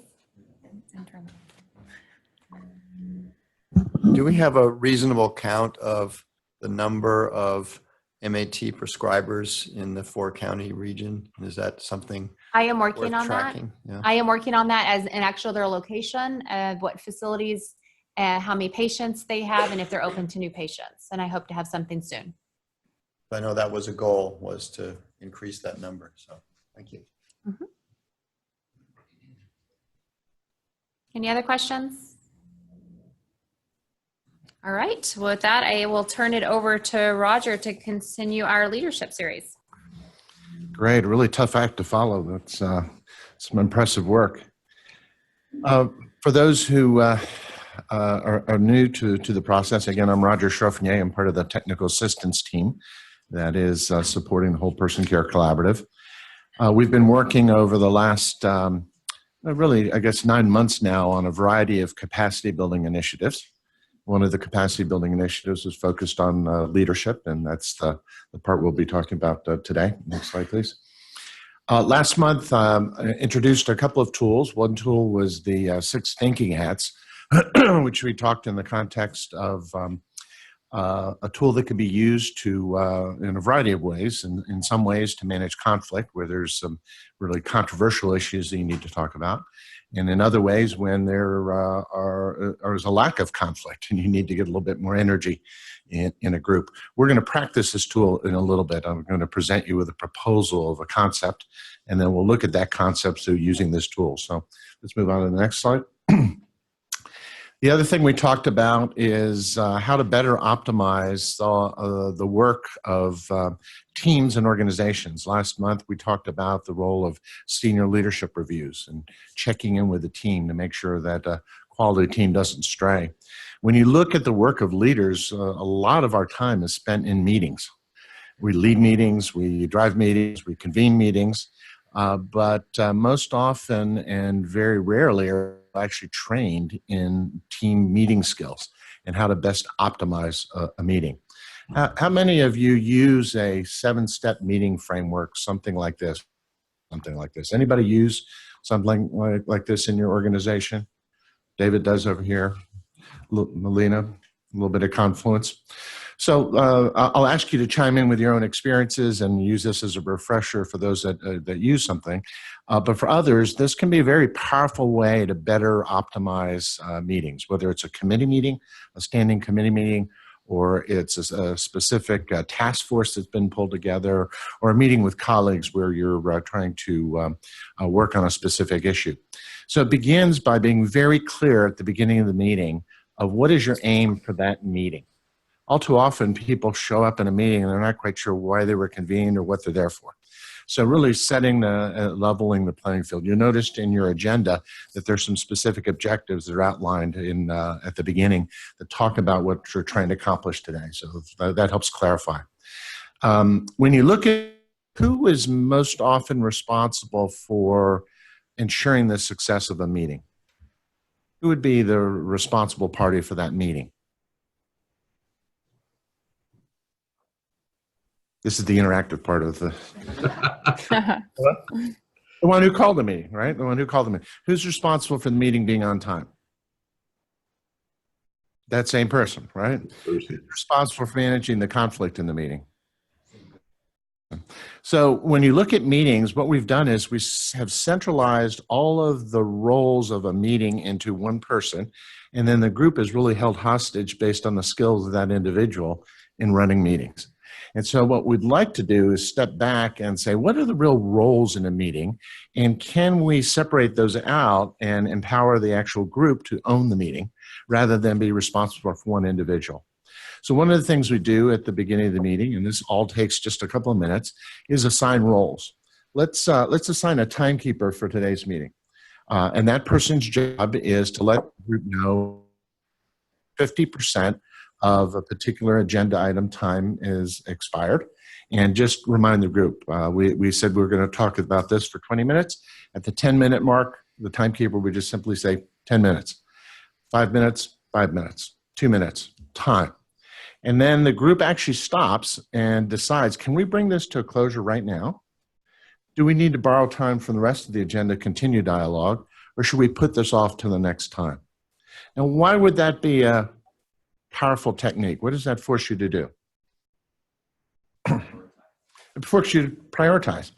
Do we have a reasonable count of the number of MAT prescribers in the 4-county region? Is that something I am working worth on that. tracking? Yeah. I am working on that as an actual their location, what facilities, how many patients they have, and if they're open to new patients. And I hope to have something soon. I know that was a goal, was to increase that number. So thank you. Mm-hmm. Any other questions? All right. Well, with that, I will turn it over to Roger to continue our leadership series. Great. A really tough act to follow. That's some impressive work. For those who are new to the process, again, I'm Roger Schroffnier. I'm part of the technical assistance team that is supporting the Whole Person Care Collaborative. We've been working over the last, really, I guess, 9 months now on a variety of capacity building initiatives. One of the capacity building initiatives is focused on leadership, and that's the part we'll be talking about today. Next slide, please. Last month, I introduced a couple of tools. One tool was the 6 thinking hats, which we talked in the context of a tool that can be used to, in a variety of ways, and in some ways to manage conflict where there's some really controversial issues that you need to talk about, and in other ways when there is a lack of conflict and you need to get a little bit more energy in a group. We're going to practice this tool in a little bit. I'm going to present you with a proposal of a concept, and then we'll look at that concept through using this tool. So let's move on to the next slide. The other thing we talked about is how to better optimize the work of teams and organizations. Last month, we talked about the role of senior leadership reviews and checking in with the team to make sure that a quality team doesn't stray. When you look at the work of leaders, a lot of our time is spent in meetings. We lead meetings, we drive meetings, we convene meetings, but most often and very rarely are actually trained in team meeting skills and how to best optimize a meeting. How many of you use a 7-step meeting framework, something like this? Anybody use something like this in your organization? David does over here. Melina, a little bit of Confluence. So I'll ask you to chime in with your own experiences and use this as a refresher for those that use something. But for others, this can be a very powerful way to better optimize meetings, whether it's a committee meeting, a standing committee meeting, or it's a specific task force that's been pulled together, or a meeting with colleagues where you're trying to work on a specific issue. So it begins by being very clear at the beginning of the meeting of what is your aim for that meeting. All too often, people show up in a meeting and they're not quite sure why they were convened or what they're there for. So really setting leveling the playing field. You noticed in your agenda that there's some specific objectives that are outlined at the beginning that talk about what you're trying to accomplish today. So that helps clarify. When you look at who is most often responsible for ensuring the success of a meeting, who would be the responsible party for that meeting? This is the interactive part of the the one who called the meeting, right? The one who called the meeting. Who's responsible for the meeting being on time? That same person, right? Who's responsible for managing the conflict in the meeting? So when you look at meetings, what we've done is we have centralized all of the roles of a meeting into one person, and then the group is really held hostage based on the skills of that individual in running meetings. And so what we'd like to do is step back and say, what are the real roles in a meeting? And can we separate those out and empower the actual group to own the meeting rather than be responsible for one individual? So one of the things we do at the beginning of the meeting, and this all takes just a couple of minutes, is assign roles. Let's assign a timekeeper for today's meeting. And that person's job is to let the group know 50% of a particular agenda item time is expired. And just remind the group, we said we were going to talk about this for 20 minutes. At the 10-minute mark, the timekeeper would just simply say 10 minutes, 5 minutes, 5 minutes, 2 minutes, time. And then the group actually stops and decides, can we bring this to a closure right now? Do we need to borrow time from the rest of the agenda, continue dialogue, or should we put this off to the next time? Now, why would that be a powerful technique? What does that force you to do? It forces you to prioritize.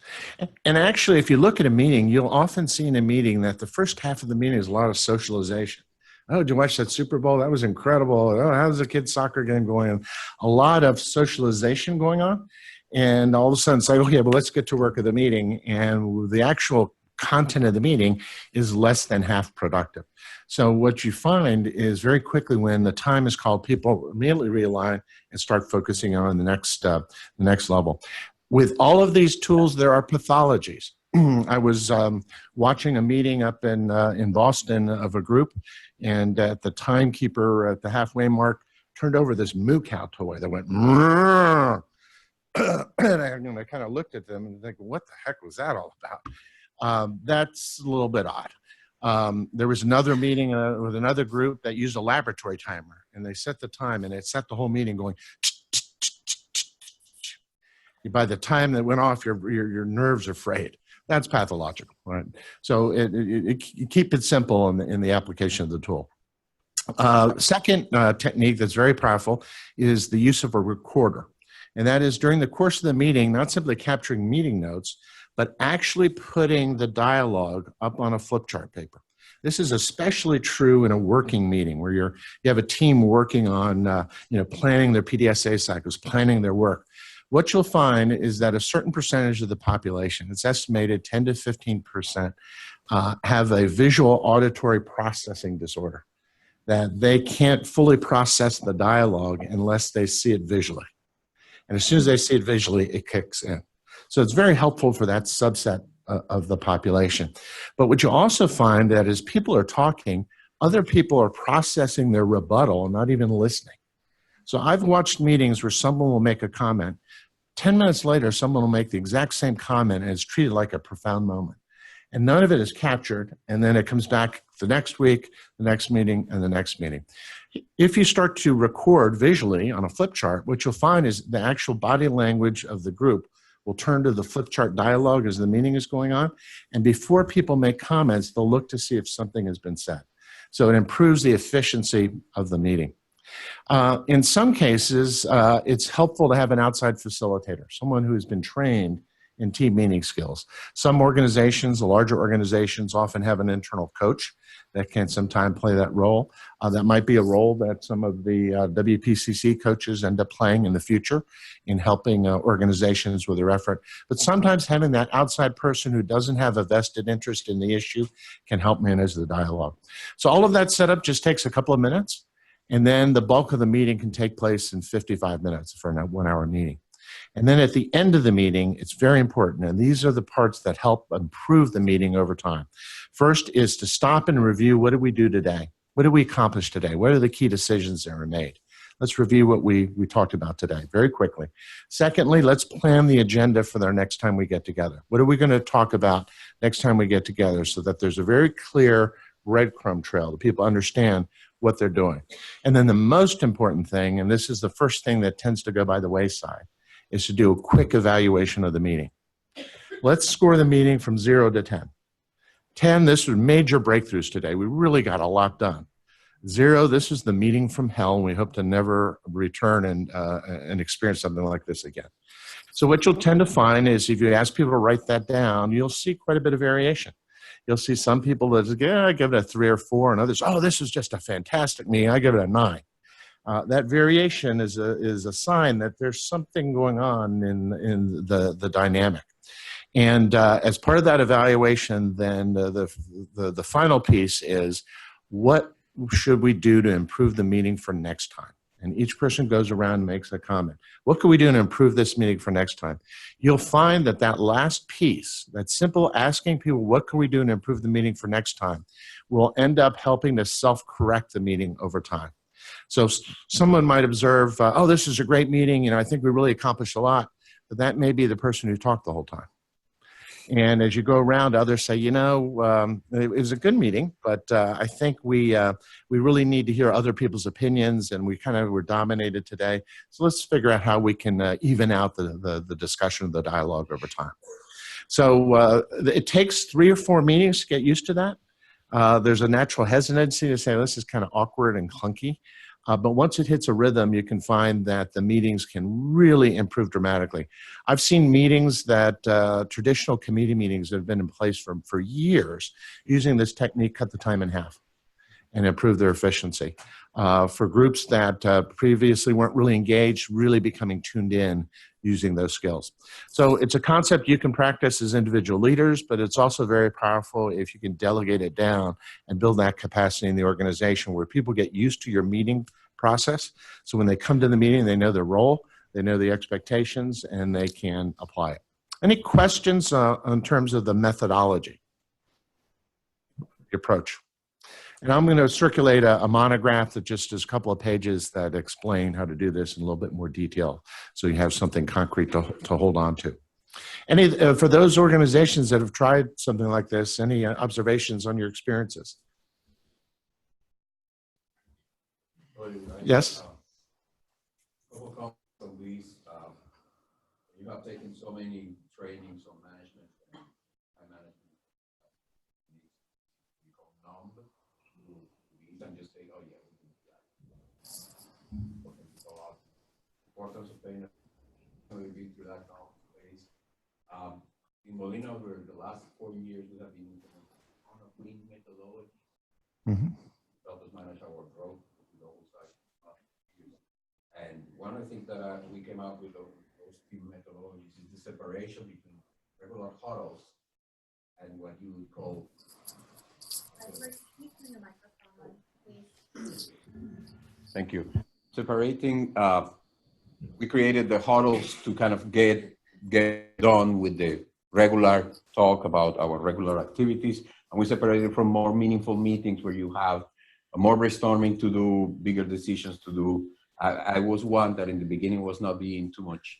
And actually, if you look at a meeting, you'll often see in a meeting that the first half of the meeting is a lot of socialization. Oh, did you watch that Super Bowl? That was incredible. Oh, how's the kid's soccer game going? A lot of socialization going on. And all of a sudden it's like, okay, well, let's get to work at the meeting. And the actual content of the meeting is less than half productive. So what you find is very quickly when the time is called, people immediately realign and start focusing on the next level. With all of these tools, there are pathologies. I was watching a meeting up in Boston of a group, and at the timekeeper at the halfway mark turned over this moo cow toy that went, and I kind of looked at them and think, what the heck was that all about? That's a little bit odd. There was another meeting with another group that used a laboratory timer, and they set the time, and it set the whole meeting going. By the time that went off, your nerves are frayed. That's pathological, right? So you keep it simple in the application of the tool. Second technique that's very powerful is the use of a recorder. And that is during the course of the meeting, not simply capturing meeting notes, but actually putting the dialogue up on a flip chart paper. This is especially true in a working meeting where you have a team working on planning their PDSA cycles, planning their work. What you'll find is that a certain percentage of the population, it's estimated 10 to 15%, have a visual auditory processing disorder, that they can't fully process the dialogue unless they see it visually. And as soon as they see it visually, it kicks in. So it's very helpful for that subset of the population. But what you also find that as people are talking, other people are processing their rebuttal and not even listening. So I've watched meetings where someone will make a comment. 10 minutes later, someone will make the exact same comment and it's treated like a profound moment. And none of it is captured, and then it comes back the next week, the next meeting, and the next meeting. If you start to record visually on a flip chart, what you'll find is the actual body language of the group will turn to the flip chart dialogue as the meeting is going on, and before people make comments, they'll look to see if something has been said. So it improves the efficiency of the meeting. In some cases, it's helpful to have an outside facilitator, someone who has been trained in team meeting skills. Some organizations, the larger organizations, often have an internal coach that can sometimes play that role. That might be a role that some of the WPCC coaches end up playing in the future in helping organizations with their effort. But sometimes having that outside person who doesn't have a vested interest in the issue can help manage the dialogue. So all of that setup just takes a couple of minutes, and then the bulk of the meeting can take place in 55 minutes for a 1-hour meeting. And then at the end of the meeting, it's very important, and these are the parts that help improve the meeting over time. First is to stop and review, what did we do today? What did we accomplish today? What are the key decisions that were made? Let's review what we talked about today very quickly. Secondly, let's plan the agenda for our next time we get together. What are we going to talk about next time we get together so that there's a very clear breadcrumb trail that people understand what they're doing. And then the most important thing, and this is the first thing that tends to go by the wayside, is to do a quick evaluation of the meeting. Let's score the meeting from 0 to 10. 10, this was major breakthroughs today. We really got a lot done. 0, this is the meeting from hell, and we hope to never return and experience something like this again. So what you'll tend to find is if you ask people to write that down, you'll see quite a bit of variation. You'll see some people that yeah, I give it a 3 or 4, and others, oh, this is just a fantastic meeting, I give it a 9. That variation is a sign that there's something going on in the dynamic. And as part of that evaluation, then the final piece is, what should we do to improve the meeting for next time? And each person goes around and makes a comment. What can we do to improve this meeting for next time? You'll find that that last piece, that simple asking people, what can we do to improve the meeting for next time, will end up helping to self-correct the meeting over time. So someone might observe, oh, this is a great meeting. You know, I think we really accomplished a lot. But that may be the person who talked the whole time. And as you go around, others say, you know, it was a good meeting, but I think we really need to hear other people's opinions, and we kind of were dominated today. So let's figure out how we can even out the discussion, the dialogue over time. So it takes 3 or 4 meetings to get used to that. There's a natural hesitancy to say, this is kind of awkward and clunky. But once it hits a rhythm, you can find that the meetings can really improve dramatically. I've seen meetings that traditional committee meetings that have been in place for years, using this technique, cut the time in half and improve their efficiency. For groups that previously weren't really engaged, really becoming tuned in using those skills. So it's a concept you can practice as individual leaders, but it's also very powerful if you can delegate it down and build that capacity in the organization where people get used to your meeting process. So when they come to the meeting, they know their role, they know the expectations, and they can apply it. Any questions in terms of the methodology, the approach? And I'm going to circulate a monograph that just is a couple of pages that explain how to do this in a little bit more detail, so you have something concrete to hold on to. Any for those organizations that have tried something like this, any observations on your experiences? Yes? You have taken so many trainings on management and time management. You become numb to these and just say, oh yeah, we can do that. Importance of paying we've been through that now phase. In Molina, over the last 4 years, we have been on a lean methodology. Help us manage our growth. And one of the things that we came up with those two methodologies is the separation between regular huddles and what you would call. Thank you. Separating, we created the huddles to kind of get done with the regular talk about our regular activities, and we separated from more meaningful meetings where you have more brainstorming to do, bigger decisions to do. I was one that in the beginning was not being too much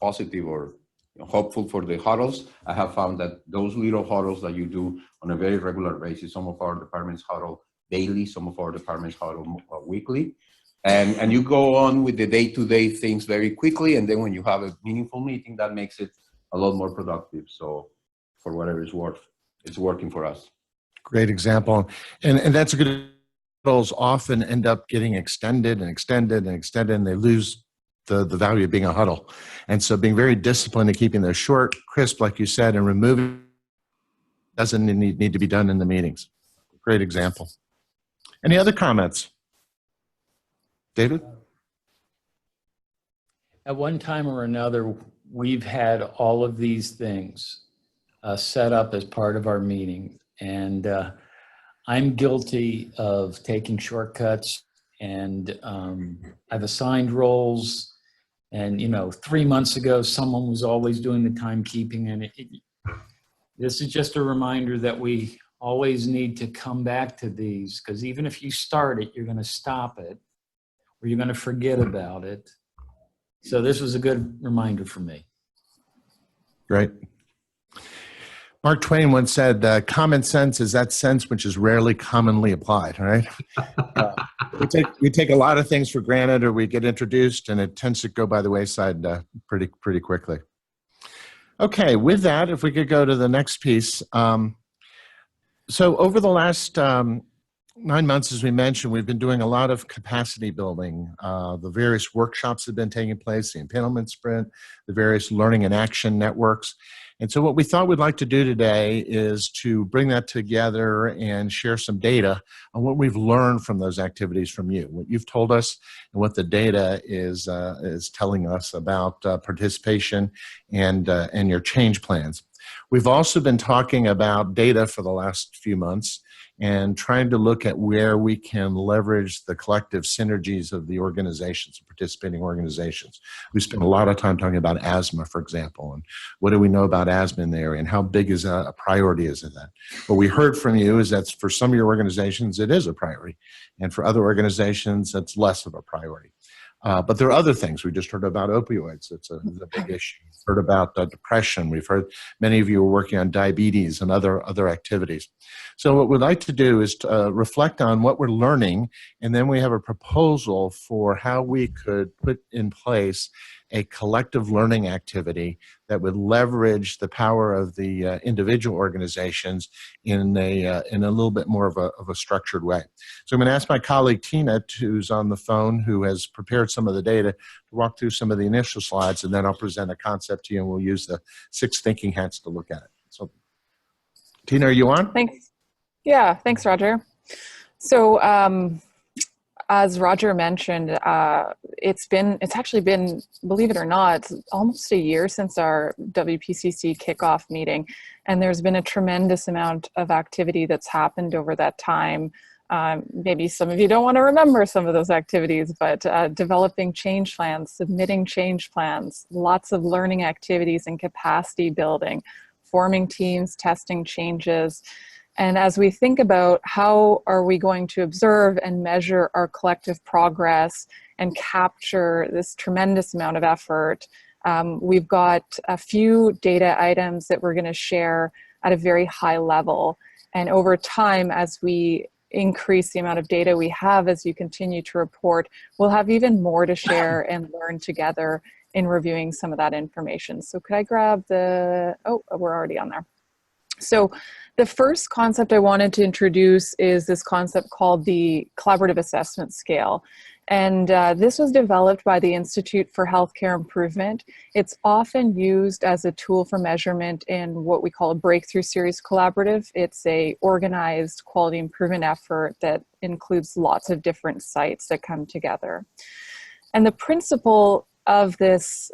positive or hopeful for the huddles. I have found that those little huddles that you do on a very regular basis, some of our departments huddle daily, some of our departments huddle weekly, and you go on with the day-to-day things very quickly, and then when you have a meaningful meeting, that makes it a lot more productive. So for whatever it's worth, it's working for us. Great example. And that's a good. Huddles often end up getting extended and extended and extended, and they lose the value of being a huddle. And so being very disciplined in keeping those short, crisp, like you said, and removing doesn't need to be done in the meetings. Great example. Any other comments? David? At one time or another, we've had all of these things set up as part of our meeting. And I'm guilty of taking shortcuts, and I've assigned roles. And, you know, 3 months ago, someone was always doing the timekeeping. And this is just a reminder that we always need to come back to these, because even if you start it, you're going to stop it, or you're going to forget about it. So this was a good reminder for me. Great. Mark Twain once said, common sense is that sense which is rarely commonly applied, right? We take a lot of things for granted, or we get introduced, and it tends to go by the wayside pretty quickly. Okay, with that, if we could go to the next piece. So over the last 9 months, as we mentioned, we've been doing a lot of capacity building. The various workshops have been taking place, the Empanelment Sprint, the various learning and action networks. And so what we thought we'd like to do today is to bring that together and share some data on what we've learned from those activities from you, what you've told us, and what the data is telling us about participation and your change plans. We've also been talking about data for the last few months, and trying to look at where we can leverage the collective synergies of the organizations, participating organizations. We spent a lot of time talking about asthma, for example, and what do we know about asthma in the area and how big is a priority is that? What we heard from you is that for some of your organizations, it is a priority. And for other organizations, it's less of a priority. But there are other things. We just heard about opioids. It's a big issue. We've heard about depression. We've heard many of you are working on diabetes and other activities. So what we'd like to do is to, reflect on what we're learning, and then we have a proposal for how we could put in place a collective learning activity that would leverage the power of the individual organizations in a little bit more of a structured way. So I'm going to ask my colleague Tina, who's on the phone, who has prepared some of the data, to walk through some of the initial slides, and then I'll present a concept to you, and we'll use the 6 thinking hats to look at it. So, Tina, are you on? Thanks. Yeah, thanks, Roger. So, as Roger mentioned, it's actually been, believe it or not, almost a year since our WPCC kickoff meeting, and there's been a tremendous amount of activity that's happened over that time. Maybe some of you don't want to remember some of those activities, but developing change plans, submitting change plans, lots of learning activities and capacity building, forming teams, testing changes. And as we think about how are we going to observe and measure our collective progress and capture this tremendous amount of effort, we've got a few data items that we're going to share at a very high level. And over time, as we increase the amount of data we have, as you continue to report, we'll have even more to share and learn together in reviewing some of that information. So could I grab the, oh, we're already on there. So the first concept I wanted to introduce is this concept called the Collaborative Assessment Scale. And this was developed by the Institute for Healthcare Improvement. It's often used as a tool for measurement in what we call a Breakthrough Series Collaborative. It's a organized quality improvement effort that includes lots of different sites that come together. And the principle of this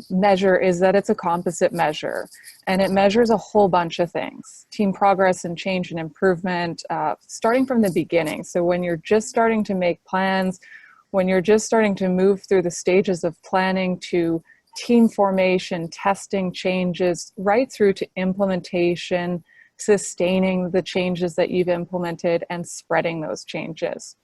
measure is that it's a composite measure, and it measures a whole bunch of things: team progress and change and improvement, starting from the beginning. So when you're just starting to make plans, when you're just starting to move through the stages of planning to team formation, testing changes, right through to implementation, sustaining the changes that you've implemented, and spreading those changes.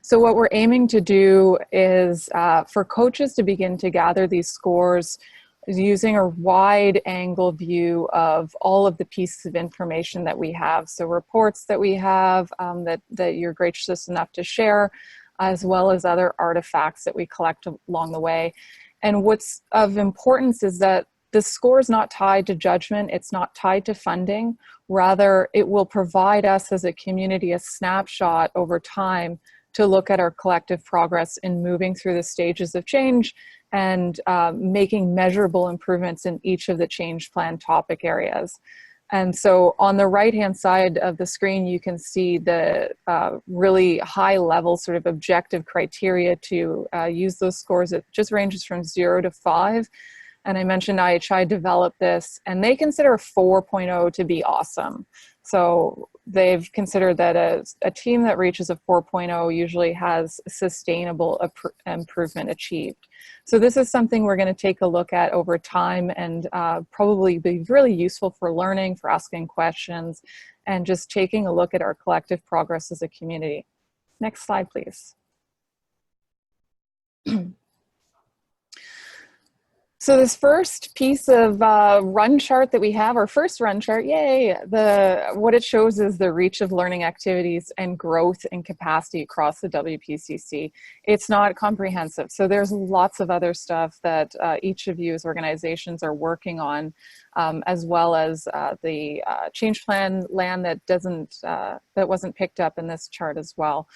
So what we're aiming to do is for coaches to begin to gather these scores using a wide angle view of all of the pieces of information that we have. So reports that we have that you're gracious enough to share, as well as other artifacts that we collect along the way. And what's of importance is that the score is not tied to judgment, it's not tied to funding. Rather, it will provide us as a community a snapshot over time to look at our collective progress in moving through the stages of change and making measurable improvements in each of the change plan topic areas. And so on the right-hand side of the screen, you can see the really high-level sort of objective criteria to use those scores. It just ranges from 0 to 5. And I mentioned IHI developed this, and they consider 4.0 to be awesome. So they've considered that a team that reaches a 4.0 usually has sustainable improvement achieved. So this is something we're going to take a look at over time, and probably be really useful for learning, for asking questions, and just taking a look at our collective progress as a community. Next slide, please. So this first piece of run chart that we have, our first run chart, yay, what it shows is the reach of learning activities and growth and capacity across the WPCC. It's not comprehensive, so there's lots of other stuff that each of you as organizations are working on, as well as the change plan land that wasn't picked up in this chart as well.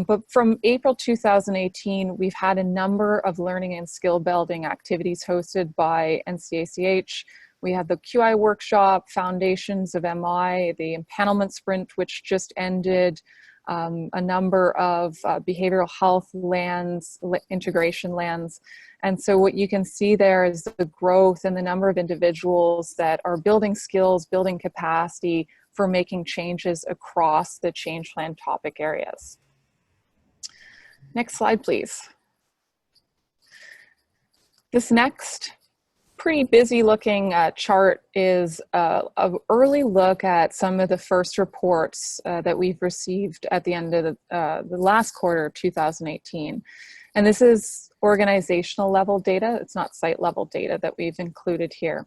But from April 2018, we've had a number of learning and skill building activities hosted by NCACH. We had the QI workshop, Foundations of MI, the empanelment sprint, which just ended, a number of behavioral health lands, integration lands. And so what you can see there is the growth and the number of individuals that are building skills, building capacity, for making changes across the change plan topic areas. Next slide, please. This next pretty busy looking chart is an early look at some of the first reports that we've received at the end of the last quarter of 2018. And this is organizational level data. It's not site level data that we've included here.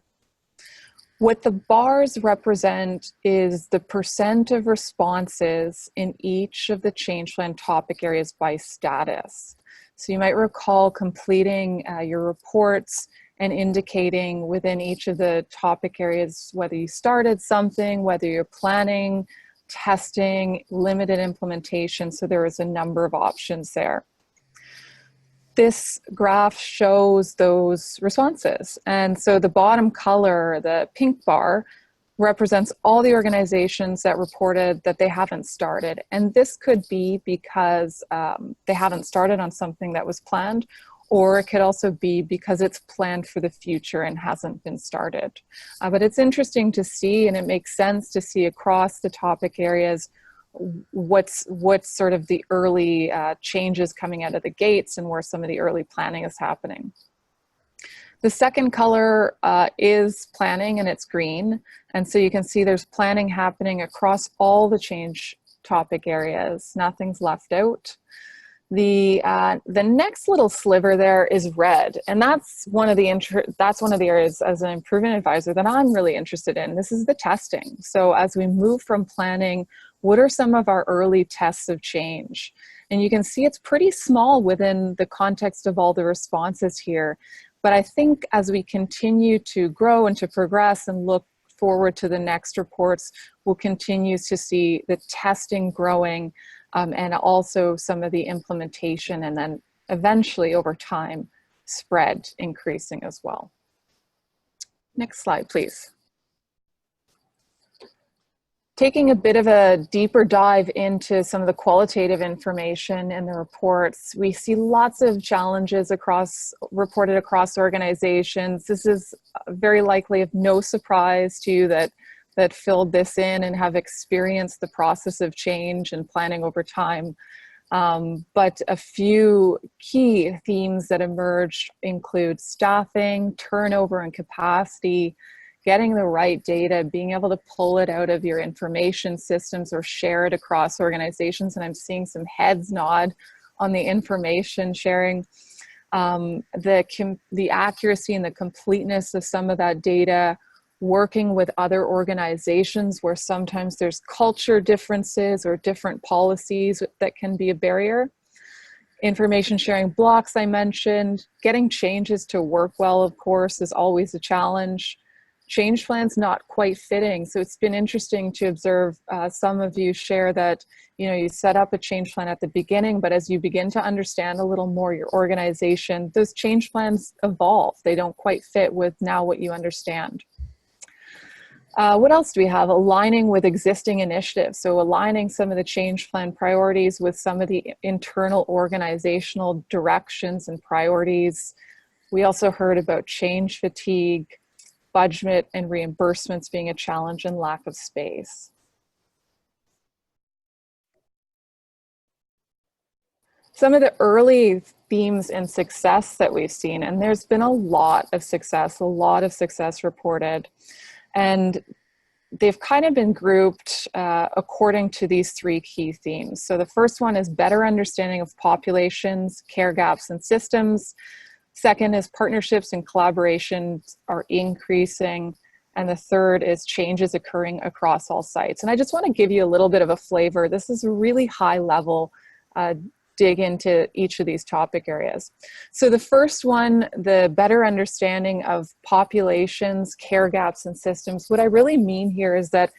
What the bars represent is the percent of responses in each of the change plan topic areas by status. So you might recall completing your reports and indicating within each of the topic areas whether you started something, whether you're planning, testing, limited implementation. So there is a number of options there. This graph shows those responses. And so the bottom color, the pink bar, represents all the organizations that reported that they haven't started. And this could be because they haven't started on something that was planned, or it could also be because it's planned for the future and hasn't been started. But it's interesting to see, and it makes sense to see across the topic areas what's sort of the early changes coming out of the gates and where some of the early planning is happening. The second color is planning, and it's green. And so you can see there's planning happening across all the change topic areas. Nothing's left out. The next little sliver there is red, and that's one of the areas as an improvement advisor that I'm really interested in. This is the testing. So as we move from planning, what are some of our early tests of change? And you can see it's pretty small within the context of all the responses here. But I think as we continue to grow and to progress and look forward to the next reports, we'll continue to see the testing growing and also some of the implementation, and then eventually over time, spread increasing as well. Next slide, please. Taking a bit of a deeper dive into some of the qualitative information in the reports, we see lots of challenges reported across organizations. This is very likely of no surprise to you that filled this in and have experienced the process of change and planning over time. But a few key themes that emerged include staffing, turnover and capacity, getting the right data, being able to pull it out of your information systems or share it across organizations. And I'm seeing some heads nod on the information sharing. The accuracy and the completeness of some of that data, working with other organizations where sometimes there's culture differences or different policies that can be a barrier. Information sharing blocks I mentioned, getting changes to work well, of course, is always a challenge. Change plans not quite fitting. So it's been interesting to observe some of you share that, you set up a change plan at the beginning, but as you begin to understand a little more your organization, those change plans evolve. They don't quite fit with now what you understand. What else do we have? Aligning with existing initiatives. So aligning some of the change plan priorities with some of the internal organizational directions and priorities. We also heard about change fatigue, budget and reimbursements being a challenge, and lack of space. Some of the early themes and success that we've seen, and there's been a lot of success reported. And they've kind of been grouped according to these three key themes. So the first one is better understanding of populations, care gaps, and systems. Second is partnerships and collaborations are increasing. And the third is changes occurring across all sites. And I just want to give you a little bit of a flavor. This is a really high level dig into each of these topic areas. So the first one, the better understanding of populations, care gaps, and systems. What I really mean here is that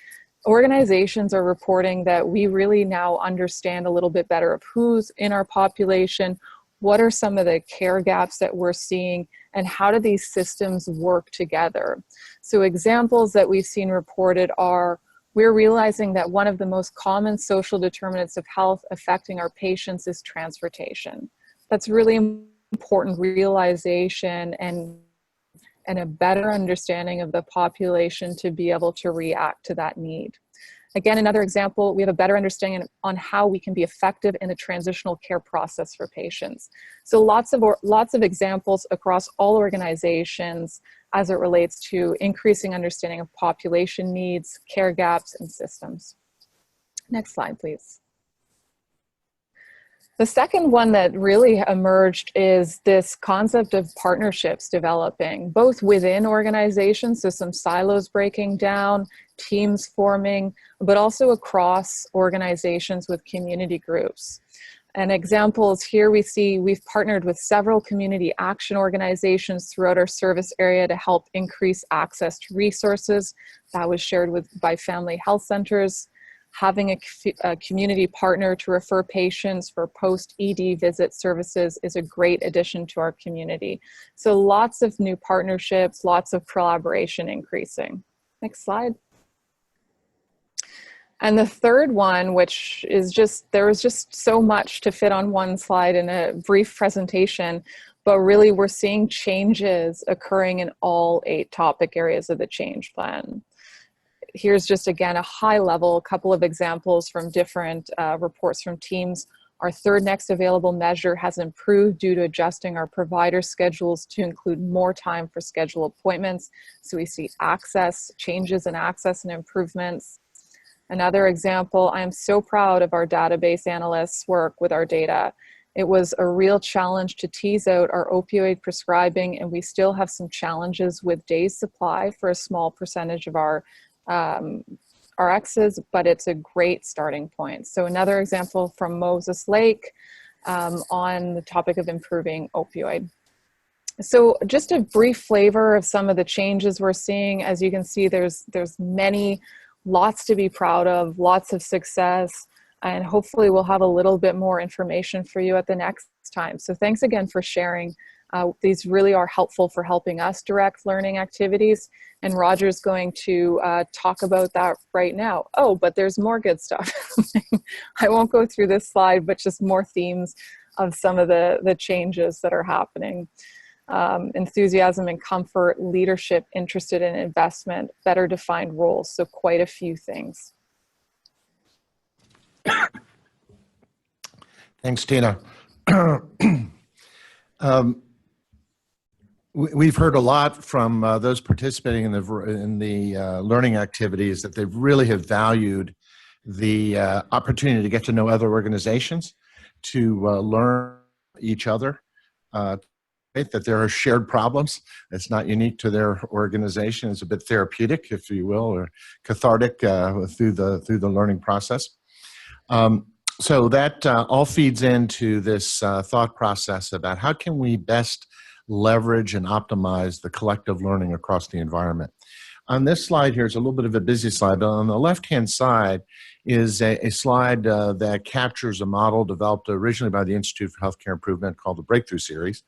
organizations are reporting that we really now understand a little bit better of who's in our population, what are some of the care gaps that we're seeing, and how do these systems work together? So examples that we've seen reported are, we're realizing that one of the most common social determinants of health affecting our patients is transportation. That's really important realization and a better understanding of the population to be able to react to that need. Again, another example, we have a better understanding on how we can be effective in the transitional care process for patients. So lots of examples across all organizations as it relates to increasing understanding of population needs, care gaps, and systems. Next slide, please. The second one that really emerged is this concept of partnerships developing, both within organizations, so some silos breaking down, teams forming, but also across organizations with community groups. And examples here we see we've partnered with several community action organizations throughout our service area to help increase access to resources. That was shared by family health centers. Having a community partner to refer patients for post-ED visit services is a great addition to our community. So lots of new partnerships, lots of collaboration increasing. Next slide. And the third one, which is there was just so much to fit on one slide in a brief presentation, but really we're seeing changes occurring in all 8 topic areas of the change plan. Here's just, again, a high level, a couple of examples from different reports from teams. Our third next available measure has improved due to adjusting our provider schedules to include more time for scheduled appointments. So we see access, changes in access and improvements. Another example, I am so proud of our database analysts' work with our data. It was a real challenge to tease out our opioid prescribing, and we still have some challenges with days supply for a small percentage of our RXs, but it's a great starting point. So another example from Moses Lake on the topic of improving opioid. So just a brief flavor of some of the changes we're seeing. As you can see, there's many, lots to be proud of, lots of success, and hopefully we'll have a little bit more information for you at the next time. So thanks again for sharing. These really are helpful for helping us direct learning activities. And Roger's going to talk about that right now. Oh, but there's more good stuff. I won't go through this slide, but just more themes of some of the changes that are happening. Enthusiasm and comfort, leadership interested in investment, better defined roles. So quite a few things. Thanks, Tina. We've heard a lot from those participating in the learning activities that they really have valued the opportunity to get to know other organizations, to learn each other, that there are shared problems. It's not unique to their organization. It's a bit therapeutic, if you will, or cathartic through the learning process. So that all feeds into this thought process about how can we best leverage and optimize the collective learning across the environment. On this slide here is a little bit of a busy slide, but on the left-hand side is a slide that captures a model developed originally by the Institute for Healthcare Improvement called the Breakthrough Series.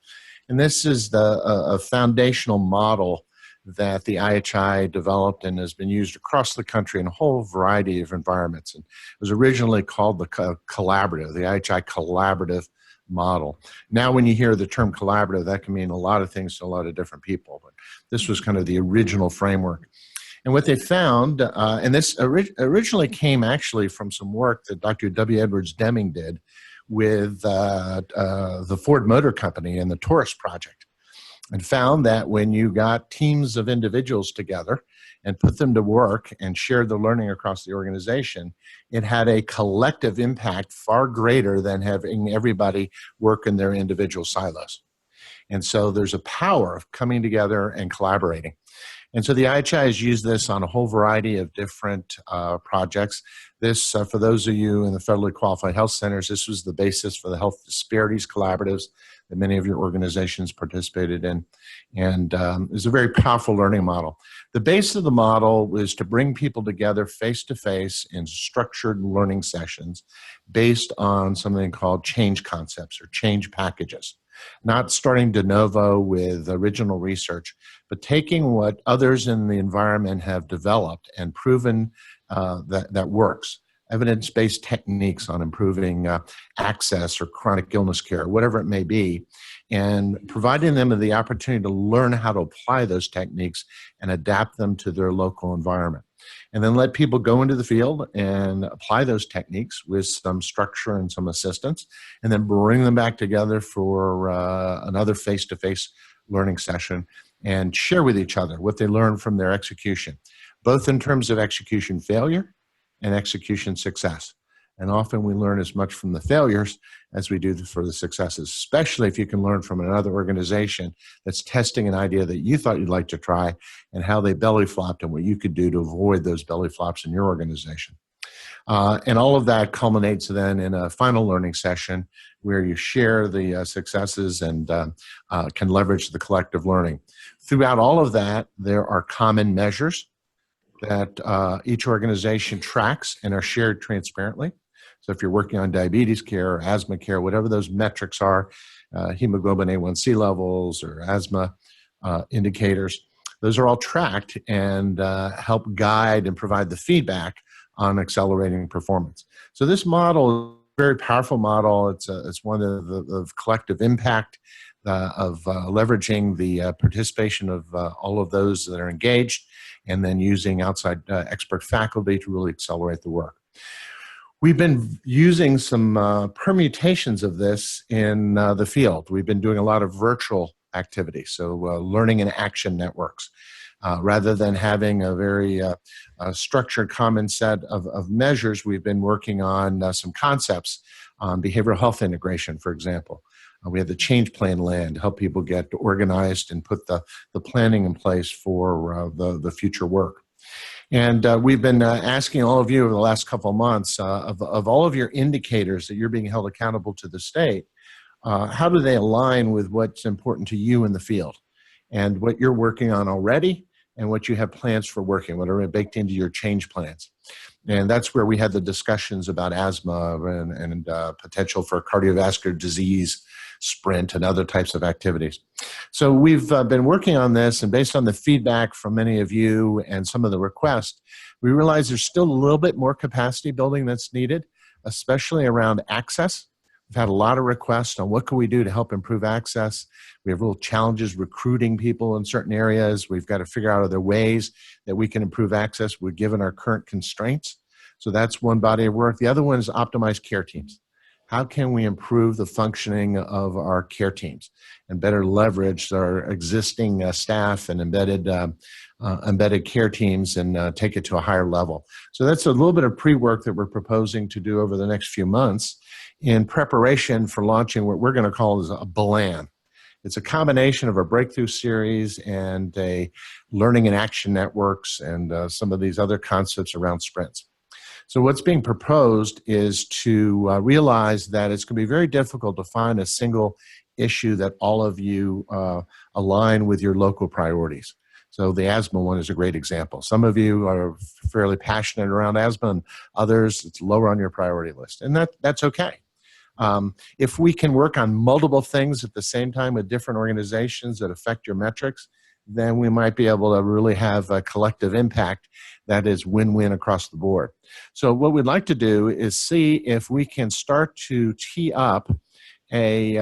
And this is a foundational model that the IHI developed and has been used across the country in a whole variety of environments. And it was originally called the collaborative, the IHI collaborative model. Now when you hear the term collaborative, that can mean a lot of things to a lot of different people, but this was kind of the original framework. And what they found, and this originally came actually from some work that Dr. W. Edwards Deming did with the Ford Motor Company and the Taurus Project, and found that when you got teams of individuals together and put them to work and shared the learning across the organization, it had a collective impact far greater than having everybody work in their individual silos. And so there's a power of coming together and collaborating. And so the IHI has used this on a whole variety of different projects. This, for those of you in the federally qualified health centers, this was the basis for the health disparities collaboratives that many of your organizations participated in. And it's a very powerful learning model. The base of the model is to bring people together face-to-face in structured learning sessions based on something called change concepts or change packages. Not starting de novo with original research, but taking what others in the environment have developed and proven that works. Evidence-based techniques on improving access or chronic illness care, whatever it may be, and providing them with the opportunity to learn how to apply those techniques and adapt them to their local environment. and then let people go into the field and apply those techniques with some structure and some assistance, and then bring them back together for another face-to-face learning session and share with each other what they learned from their execution, both in terms of execution failure and execution success. And often we learn as much from the failures as we do for the successes, especially if you can learn from another organization that's testing an idea that you thought you'd like to try and how they belly flopped and what you could do to avoid those belly flops in your organization. And all of that culminates then in a final learning session where you share the successes and can leverage the collective learning. Throughout all of that, there are common measures that each organization tracks and are shared transparently. So if you're working on diabetes care or asthma care, whatever those metrics are, hemoglobin A1C levels or asthma indicators, those are all tracked and help guide and provide the feedback on accelerating performance. So this model is a very powerful model. It's one of collective impact, of leveraging the participation of all of those that are engaged, and then using outside expert faculty to really accelerate the work. We've been using some permutations of this in the field. We've been doing a lot of virtual activity, so learning and action networks. Rather than having a very structured common set of measures, we've been working on some concepts on behavioral health integration, for example. We have the change plan land to help people get organized and put the planning in place for the future work. And we've been asking all of you over the last couple of months of all of your indicators that you're being held accountable to the state, how do they align with what's important to you in the field and what you're working on already and what you have plans for working, what are baked into your change plans. And that's where we had the discussions about asthma and potential for cardiovascular disease sprint and other types of activities. So we've been working on this, and based on the feedback from many of you and some of the requests, we realize there's still a little bit more capacity building that's needed, especially around access. We've had a lot of requests on what can we do to help improve access. We have little challenges recruiting people in certain areas. We've got to figure out other ways that we can improve access. We're given our current constraints. So that's one body of work. The other one is optimized care teams. How can we improve the functioning of our care teams and better leverage our existing staff and embedded care teams and take it to a higher level? So that's a little bit of pre-work that we're proposing to do over the next few months in preparation for launching what we're going to call as a BLAN. It's a combination of a breakthrough series and a learning and action networks and some of these other concepts around sprints. So what's being proposed is to realize that it's going to be very difficult to find a single issue that all of you align with your local priorities. So the asthma one is a great example. Some of you are fairly passionate around asthma, and others it's lower on your priority list, and that's okay. If we can work on multiple things at the same time with different organizations that affect your metrics, then we might be able to really have a collective impact that is win-win across the board. So what we'd like to do is see if we can start to tee up a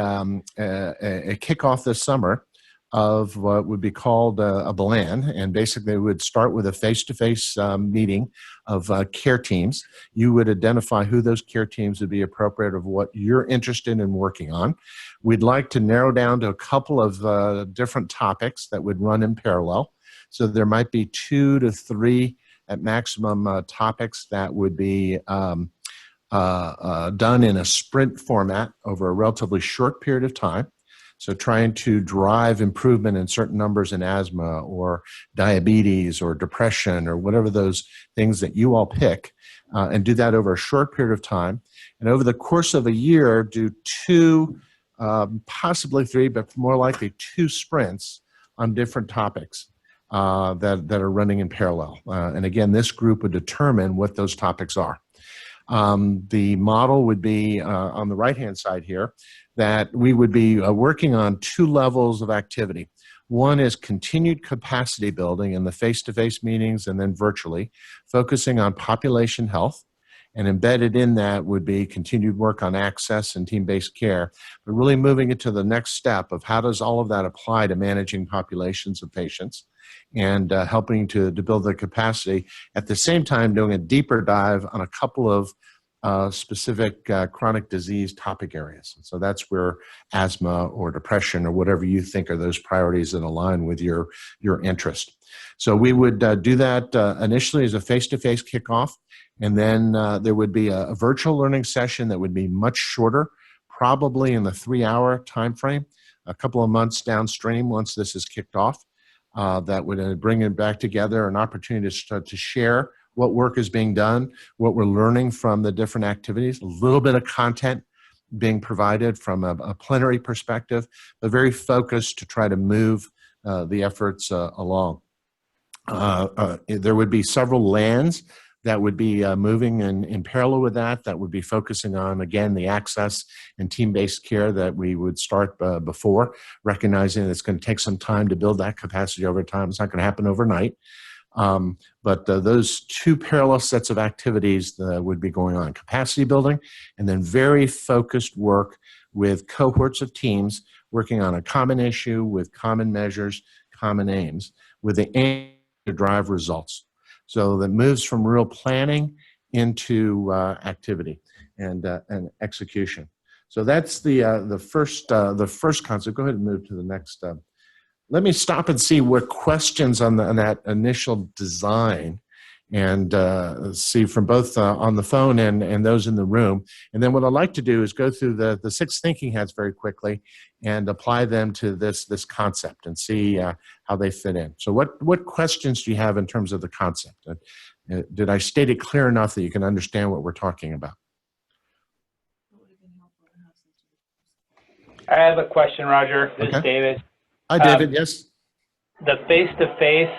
kickoff this summer of what would be called a BLAN, and basically it would start with a face-to-face meeting of care teams. You would identify who those care teams would be appropriate of what you're interested in working on. We'd like to narrow down to a couple of different topics that would run in parallel. So there might be 2 to 3 at maximum topics that would be done in a sprint format over a relatively short period of time. So trying to drive improvement in certain numbers in asthma or diabetes or depression or whatever those things that you all pick, and do that over a short period of time. And over the course of a year, do 2, possibly 3, but more likely 2 sprints on different topics that are running in parallel. And again, this group would determine what those topics are. The model would be on the right-hand side here, that we would be working on 2 levels of activity. One is continued capacity building in the face-to-face meetings and then virtually, focusing on population health And embedded in that would be continued work on access and team-based care, but really moving it to the next step of how does all of that apply to managing populations of patients and helping to build the capacity. At the same time, doing a deeper dive on a couple of specific chronic disease topic areas. So that's where asthma or depression or whatever you think are those priorities that align with your interest. So we would do that initially as a face-to-face kickoff, and then there would be a virtual learning session that would be much shorter, probably in the 3-hour time frame, a couple of months downstream once this is kicked off. That would bring it back together, an opportunity to start to share what work is being done, what we're learning from the different activities, a little bit of content being provided from a plenary perspective, but very focused to try to move the efforts along. There would be several lands that would be moving in parallel with that, that would be focusing on, again, the access and team-based care that we would start before, recognizing that it's going to take some time to build that capacity over time. It's not going to happen overnight. But those two parallel sets of activities would be going on, capacity building and then very focused work with cohorts of teams working on a common issue with common measures, common aims, with the aim to drive results. So that moves from real planning into activity and execution. So that's the first concept. Go ahead and move to the next. Let me stop and see what questions on that initial design, and see from both on the phone and those in the room. And then what I'd like to do is go through the 6 thinking hats very quickly and apply them to this concept and see how they fit in. So what questions do you have in terms of the concept? Did I state it clear enough that you can understand what we're talking about? I have a question, Roger. This is David. Hi, David. Yes. The face-to-face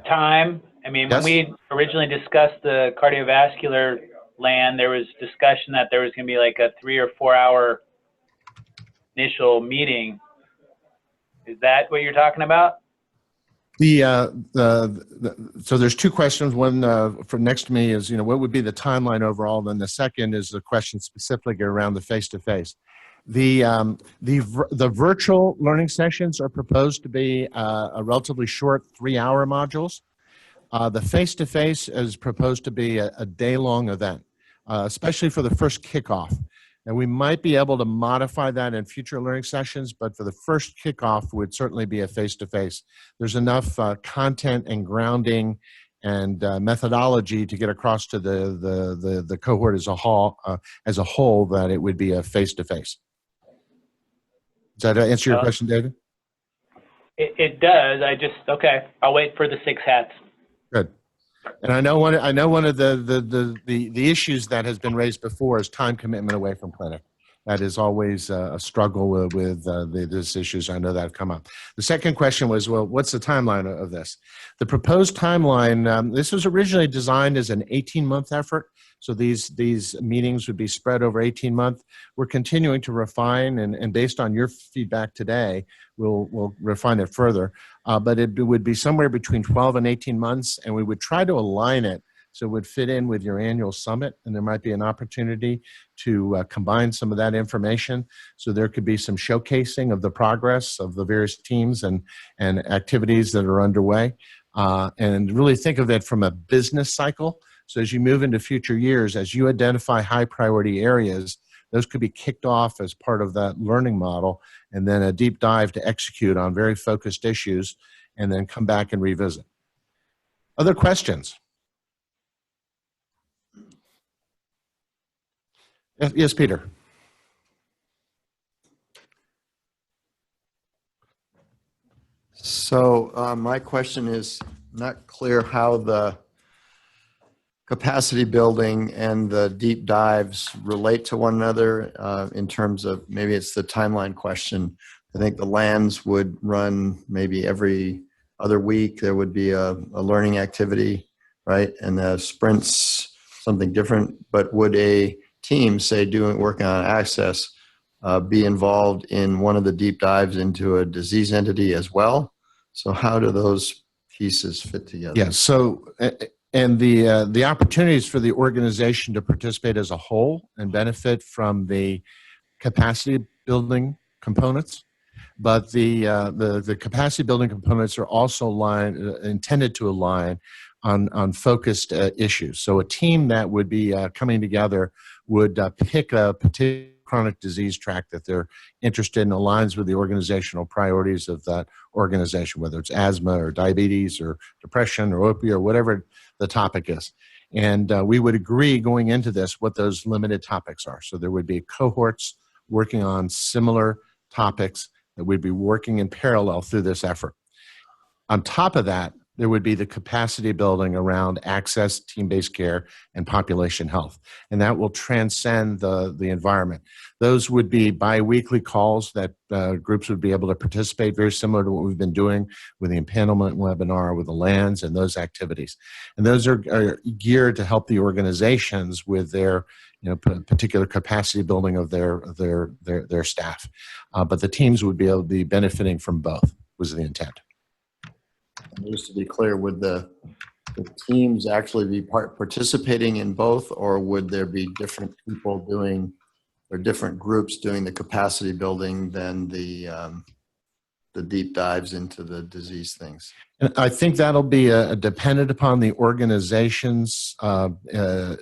time, I mean, Yes. when we originally discussed the cardiovascular land, there was discussion that there was going to be like a 3 or 4 hour initial meeting. Is that what you're talking about? So there's 2 questions. One for next to me is, what would be the timeline overall? Then the second is the question specifically around the face-to-face. The virtual learning sessions are proposed to be a relatively short 3-hour modules. The face-to-face is proposed to be a day-long event, especially for the first kickoff. And we might be able to modify that in future learning sessions, but for the first kickoff would certainly be a face-to-face. There's enough content and grounding and methodology to get across to the cohort as a whole that it would be a face-to-face. Does that answer your question, David? It does. Okay. I'll wait for the 6 hats. Good. And I know one of the issues that has been raised before is time commitment away from clinic. That is always a struggle with these issues. I know that have come up. The second question was, well, what's the timeline of this? The proposed timeline, this was originally designed as an 18-month effort. So these meetings would be spread over 18 months. We're continuing to refine, and based on your feedback today, we'll refine it further. But it would be somewhere between 12 and 18 months, and we would try to align it so it would fit in with your annual summit, and there might be an opportunity to combine some of that information. So there could be some showcasing of the progress of the various teams and activities that are underway. And really think of it from a business cycle. So as you move into future years, as you identify high priority areas, those could be kicked off as part of that learning model, and then a deep dive to execute on very focused issues, and then come back and revisit. Other questions? Yes, Peter. So my question is not clear how the capacity building and the deep dives relate to one another in terms of, maybe it's the timeline question. I think the lands would run maybe every other week. There would be a learning activity, right? And the sprints, something different. But would a team, say working on access, be involved in one of the deep dives into a disease entity as well? So how do those pieces fit together? Yeah, so And the opportunities for the organization to participate as a whole and benefit from the capacity building components, but the capacity building components are also intended to align on focused issues. So a team that would be coming together would pick a particular chronic disease track that they're interested in, aligns with the organizational priorities of that organization, whether it's asthma or diabetes or depression or opioid or whatever the topic is. And we would agree going into this what those limited topics are. So there would be cohorts working on similar topics that would be working in parallel through this effort. On top of that, there would be the capacity building around access, team-based care, and population health. And that will transcend the environment. Those would be bi-weekly calls that groups would be able to participate, very similar to what we've been doing with the empanelment webinar, with the LANs and those activities. And those are geared to help the organizations with their particular capacity building of their staff. But the teams would be able to be benefiting from both, was the intent. Just to be clear, would the teams actually be participating in both, or would there be different people doing, or different groups doing the capacity building than the deep dives into the disease things? And I think that'll be dependent upon the organization's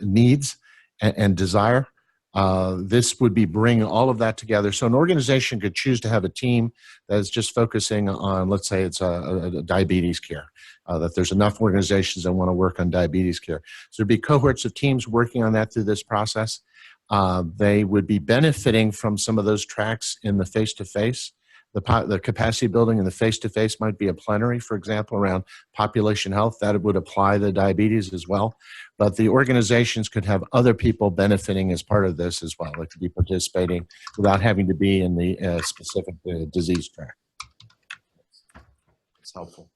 needs and desire. This would be bringing all of that together. So an organization could choose to have a team that is just focusing on, let's say it's a diabetes care, that there's enough organizations that want to work on diabetes care. So there'd be cohorts of teams working on that through this process. They would be benefiting from some of those tracks in the face-to-face. The capacity building in the face-to-face might be a plenary, for example, around population health. That would apply to diabetes as well. But the organizations could have other people benefiting as part of this as well. They could be participating without having to be in the specific disease track. It's helpful.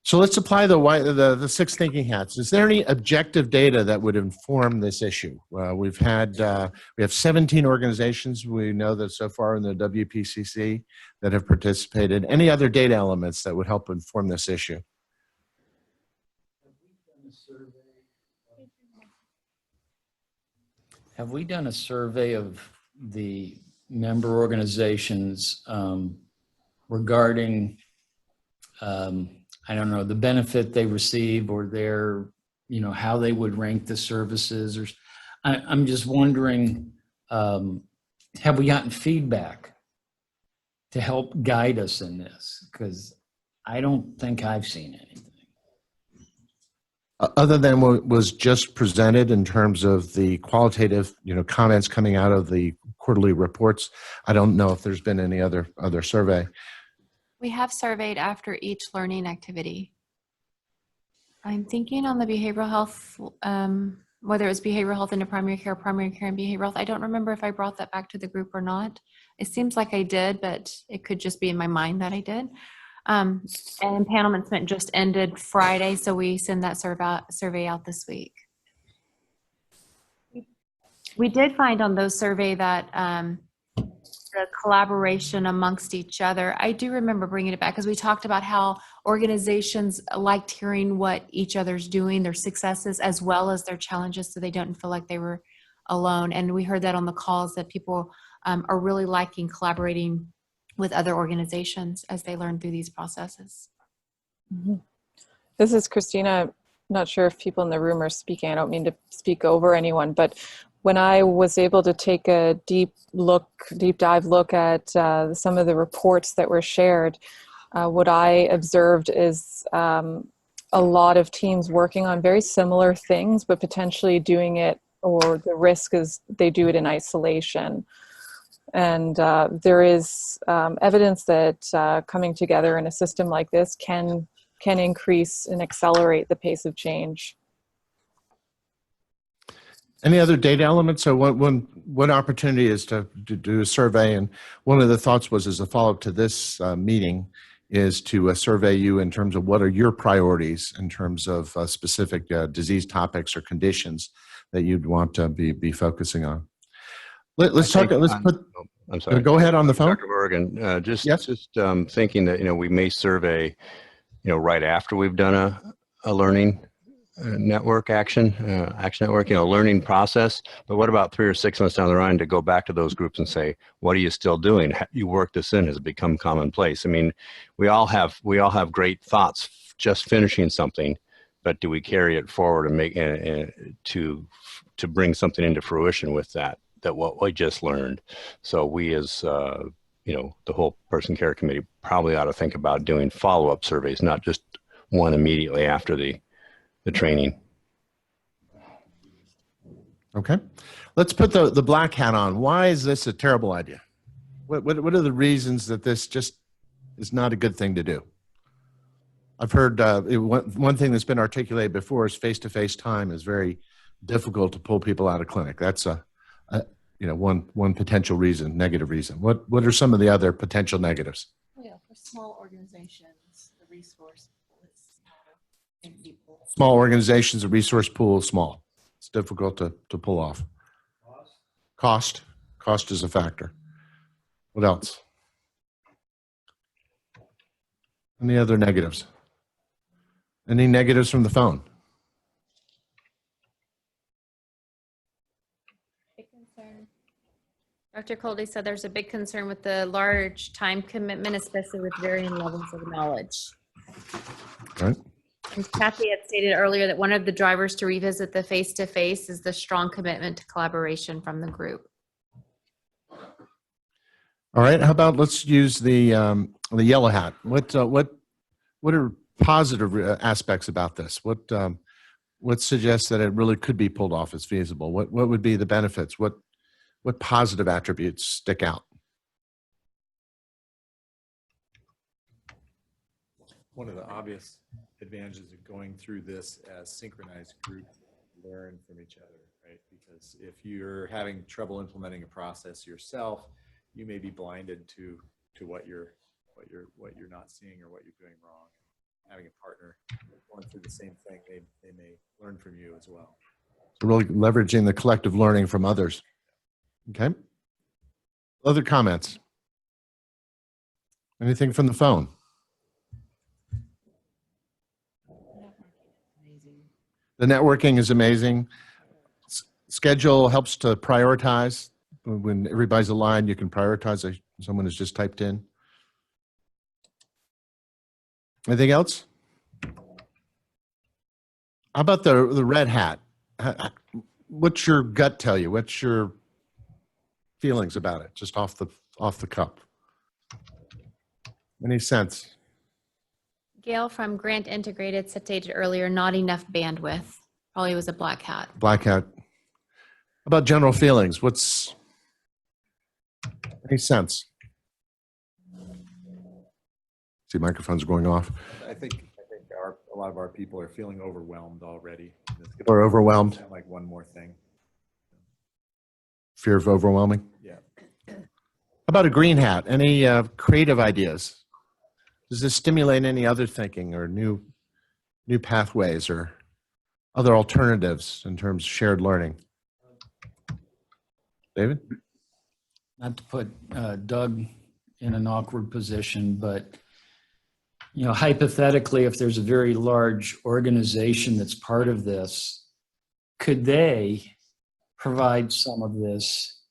So let's apply the 6 thinking hats. Is there any objective data that would inform this issue? We have 17 organizations we know that so far in the WPCC that have participated. Any other data elements that would help inform this issue? Have we done a survey of the member organizations regarding I don't know, the benefit they receive, or their, how they would rank the services? Or I'm just wondering, have we gotten feedback to help guide us in this? Because I don't think I've seen anything. Other than what was just presented in terms of the qualitative, comments coming out of the quarterly reports, I don't know if there's been any other survey. We have surveyed after each learning activity. I'm thinking on the behavioral health, whether it was behavioral health into primary care and behavioral health. I don't remember if I brought that back to the group or not. It seems like I did, but it could just be in my mind that I did. And empanelment just ended Friday, so we send that survey out this week. We did find on those survey that the collaboration amongst each other. I do remember bringing it back because we talked about how organizations liked hearing what each other's doing, their successes as well as their challenges, so they don't feel like they were alone. And we heard that on the calls that people are really liking collaborating with other organizations as they learn through these processes. Mm-hmm. This is Christina. Not sure if people in the room are speaking. I don't mean to speak over anyone, but when I was able to take a deep dive look at some of the reports that were shared, what I observed is a lot of teams working on very similar things, but potentially doing it, or the risk is they do it in isolation. And there is evidence that coming together in a system like this can increase and accelerate the pace of change. Any other data elements? So one opportunity is to do a survey, and one of the thoughts was, as a follow-up to this meeting, is to survey you in terms of what are your priorities in terms of specific disease topics or conditions that you'd want to be focusing on. Let's talk. I'm sorry. Go ahead on the phone. Dr. Morgan, just thinking that we may survey, right after we've done a learning network action network, learning process. But what about 3 or 6 months down the line to go back to those groups and say, what are you still doing? You work this in, has it become commonplace? I mean, we all have great thoughts just finishing something, but do we carry it forward and make to bring something into fruition with that what we just learned? So we as the whole person care committee probably ought to think about doing follow-up surveys, not just one immediately after the training. Okay. Let's put the black hat on. Why is this a terrible idea? What are the reasons that this just is not a good thing to do? I've heard one thing that's been articulated before is face-to-face time is very difficult to pull people out of clinic. That's one potential reason, negative reason. What are some of the other potential negatives? Yeah, for small organizations, the resource is and people. Small organizations, the resource pool is small. It's difficult to pull off. Cost is a factor. What else? Any other negatives? Any negatives from the phone? Big concern. Dr. Coldy said there's a big concern with the large time commitment, especially with varying levels of knowledge. Right. And Kathy had stated earlier that one of the drivers to revisit the face-to-face is the strong commitment to collaboration from the group. All right. How about let's use the yellow hat. What are positive aspects about this? What suggests that it really could be pulled off as feasible? What would be the benefits? What positive attributes stick out? One of the obvious advantages of going through this as synchronized group, learn from each other, right? Because if you're having trouble implementing a process yourself, you may be blinded to what you're not seeing or what you're doing wrong. Having a partner going through the same thing, they may learn from you as well. So really leveraging the collective learning from others. Okay. Other comments? Anything from the phone? The networking is amazing. Schedule helps to prioritize. When everybody's aligned, you can prioritize. Someone has just typed in. Anything else? How about the red hat? What's your gut tell you? What's your feelings about it? Just off the cuff. Any sense? Gail from Grant Integrated stated earlier, not enough bandwidth. Probably was a black hat. Black hat. How about general feelings? What's any sense? See, microphones are going off. I think a lot of our people are feeling overwhelmed already. People are overwhelmed. Sound like one more thing. Fear of overwhelming. Yeah. How about a green hat? Any creative ideas? Does this stimulate any other thinking or new pathways or other alternatives in terms of shared learning? David? Not to put Doug in an awkward position, but hypothetically, if there's a very large organization that's part of this, could they provide some of this,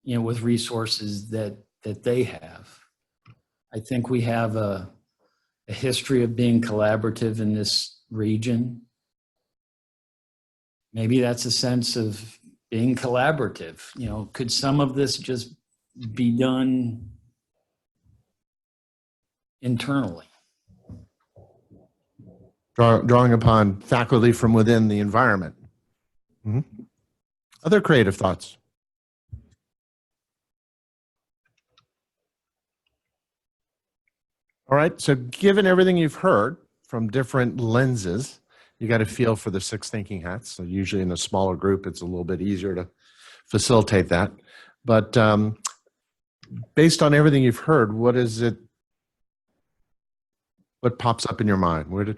with resources that they have? I think we have a history of being collaborative in this region. Maybe that's a sense of being collaborative. Could some of this just be done internally? Drawing upon faculty from within the environment. Mm-hmm. Other creative thoughts? All right, so given everything you've heard from different lenses, you got a feel for the 6 thinking hats. So usually in a smaller group, it's a little bit easier to facilitate that. But based on everything you've heard, what pops up in your mind? What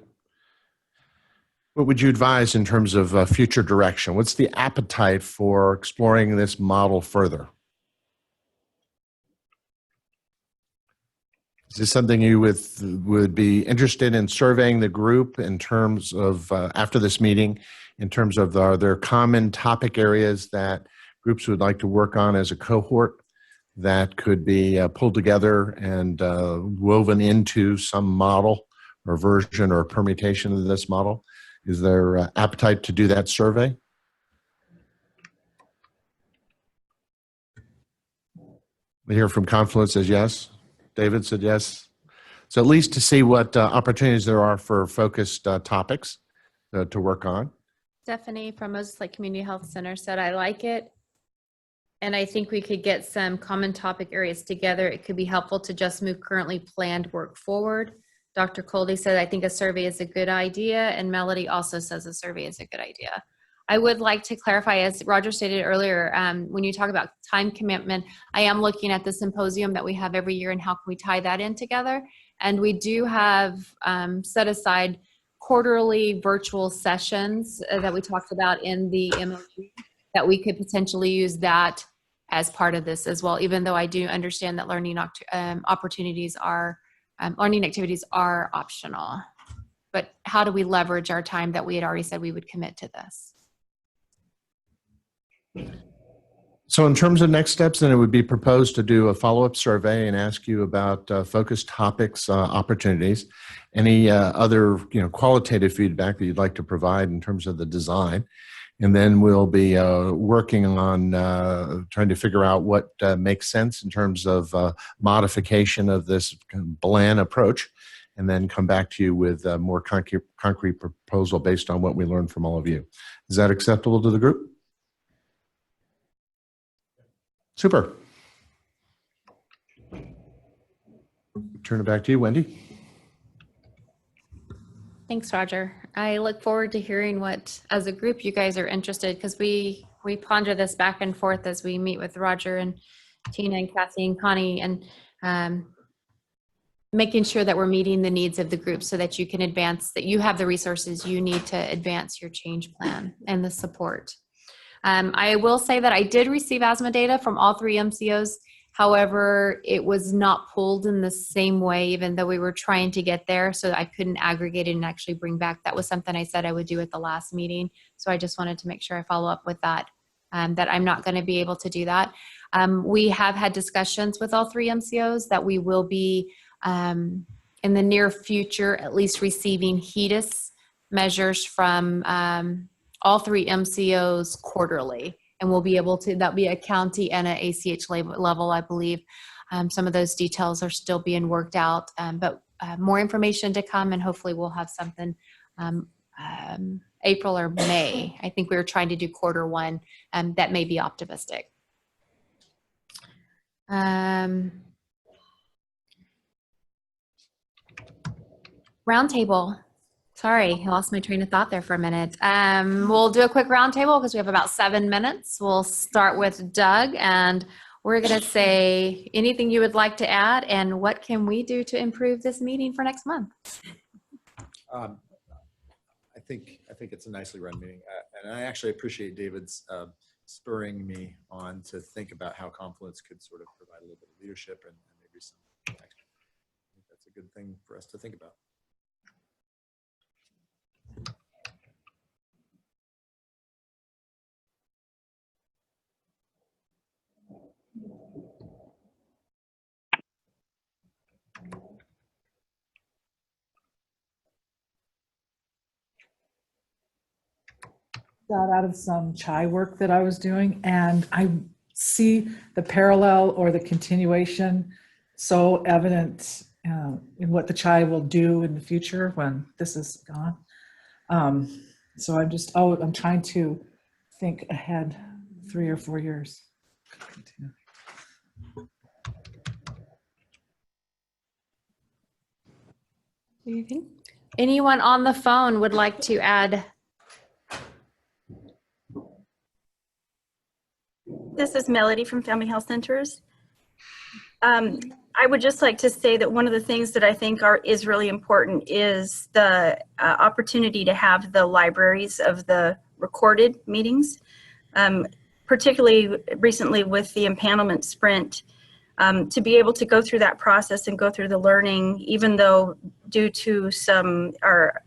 would you advise in terms of future direction? What's the appetite for exploring this model further? Is this something you would be interested in surveying the group in terms of, after this meeting, in terms of are there common topic areas that groups would like to work on as a cohort that could be pulled together and woven into some model or version or permutation of this model? Is there appetite to do that survey? We hear from Confluence says yes. David said yes. So at least to see what opportunities there are for focused topics to work on. Stephanie from Moses Lake Community Health Center said, I like it. And I think we could get some common topic areas together. It could be helpful to just move currently planned work forward. Dr. Coldy said, I think a survey is a good idea. And Melody also says a survey is a good idea. I would like to clarify, as Roger stated earlier, when you talk about time commitment, I am looking at the symposium that we have every year and how can we tie that in together. And we do have set aside quarterly virtual sessions that we talked about in the MOU that we could potentially use that as part of this as well, even though I do understand that learning opportunities are, learning activities are optional. But how do we leverage our time that we had already said we would commit to this? So in terms of next steps, then it would be proposed to do a follow-up survey and ask you about focused topics, opportunities, any other qualitative feedback that you'd like to provide in terms of the design. And then we'll be working on trying to figure out what makes sense in terms of modification of this BLAN approach, and then come back to you with a more concrete proposal based on what we learned from all of you. Is that acceptable to the group? Super. Turn it back to you, Wendy. Thanks, Roger. I look forward to hearing what, as a group, you guys are interested, because we ponder this back and forth as we meet with Roger and Tina and Kathy and Connie, and making sure that we're meeting the needs of the group so that you can advance, that you have the resources you need to advance your change plan and the support. I will say that I did receive asthma data from all 3 MCOs. However, it was not pulled in the same way, even though we were trying to get there. So I couldn't aggregate it and actually bring back. That was something I said I would do at the last meeting. So I just wanted to make sure I follow up with that, that I'm not going to be able to do that. We have had discussions with all 3 MCOs that we will be in the near future, at least receiving HEDIS measures from all 3 MCOs quarterly. And we'll be able to, that'll be a county and an ACH level, I believe. Some of those details are still being worked out, but more information to come, and hopefully we'll have something April or May. I think we were trying to do Q1, that may be optimistic. Roundtable. Sorry, I lost my train of thought there for a minute. We'll do a quick roundtable because we have about 7 minutes. We'll start with Doug, and we're going to say anything you would like to add and what can we do to improve this meeting for next month? I think it's a nicely run meeting, and I actually appreciate David's spurring me on to think about how Confluence could sort of provide a little bit of leadership and maybe some action. I think that's a good thing for us to think about. Got out of some CHAI work that I was doing, and I see the parallel or the continuation so evident in what the CHAI will do in the future when this is gone. So I'm trying to think ahead 3 or 4 years. Anyone on the phone would like to add? This is Melody from Family Health Centers. I would just like to say that one of the things that I think is really important is the opportunity to have the libraries of the recorded meetings. Particularly recently with the empanelment sprint, to be able to go through that process and go through the learning, even though due to some our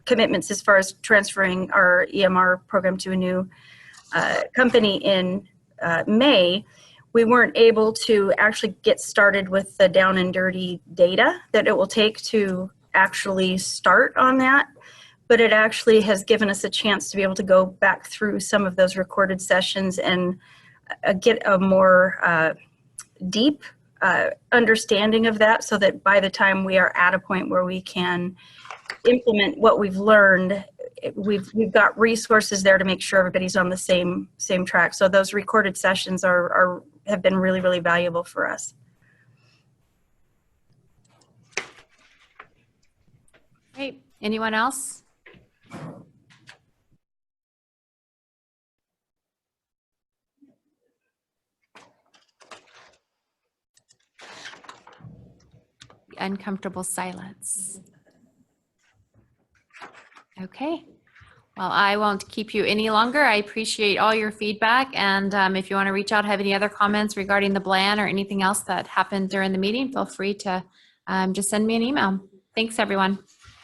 commitments as far as transferring our EMR program to a new company in May, we weren't able to actually get started with the down and dirty data that it will take to actually start on that. But it actually has given us a chance to be able to go back through some of those recorded sessions and get a more deep understanding of that, so that by the time we are at a point where we can implement what we've learned, we've got resources there to make sure everybody's on the same track. So those recorded sessions have been really, really valuable for us. Great. Anyone else? The uncomfortable silence. Okay. Well, I won't keep you any longer. I appreciate all your feedback. And if you want to reach out, have any other comments regarding the plan or anything else that happened during the meeting, feel free to just send me an email. Thanks, everyone.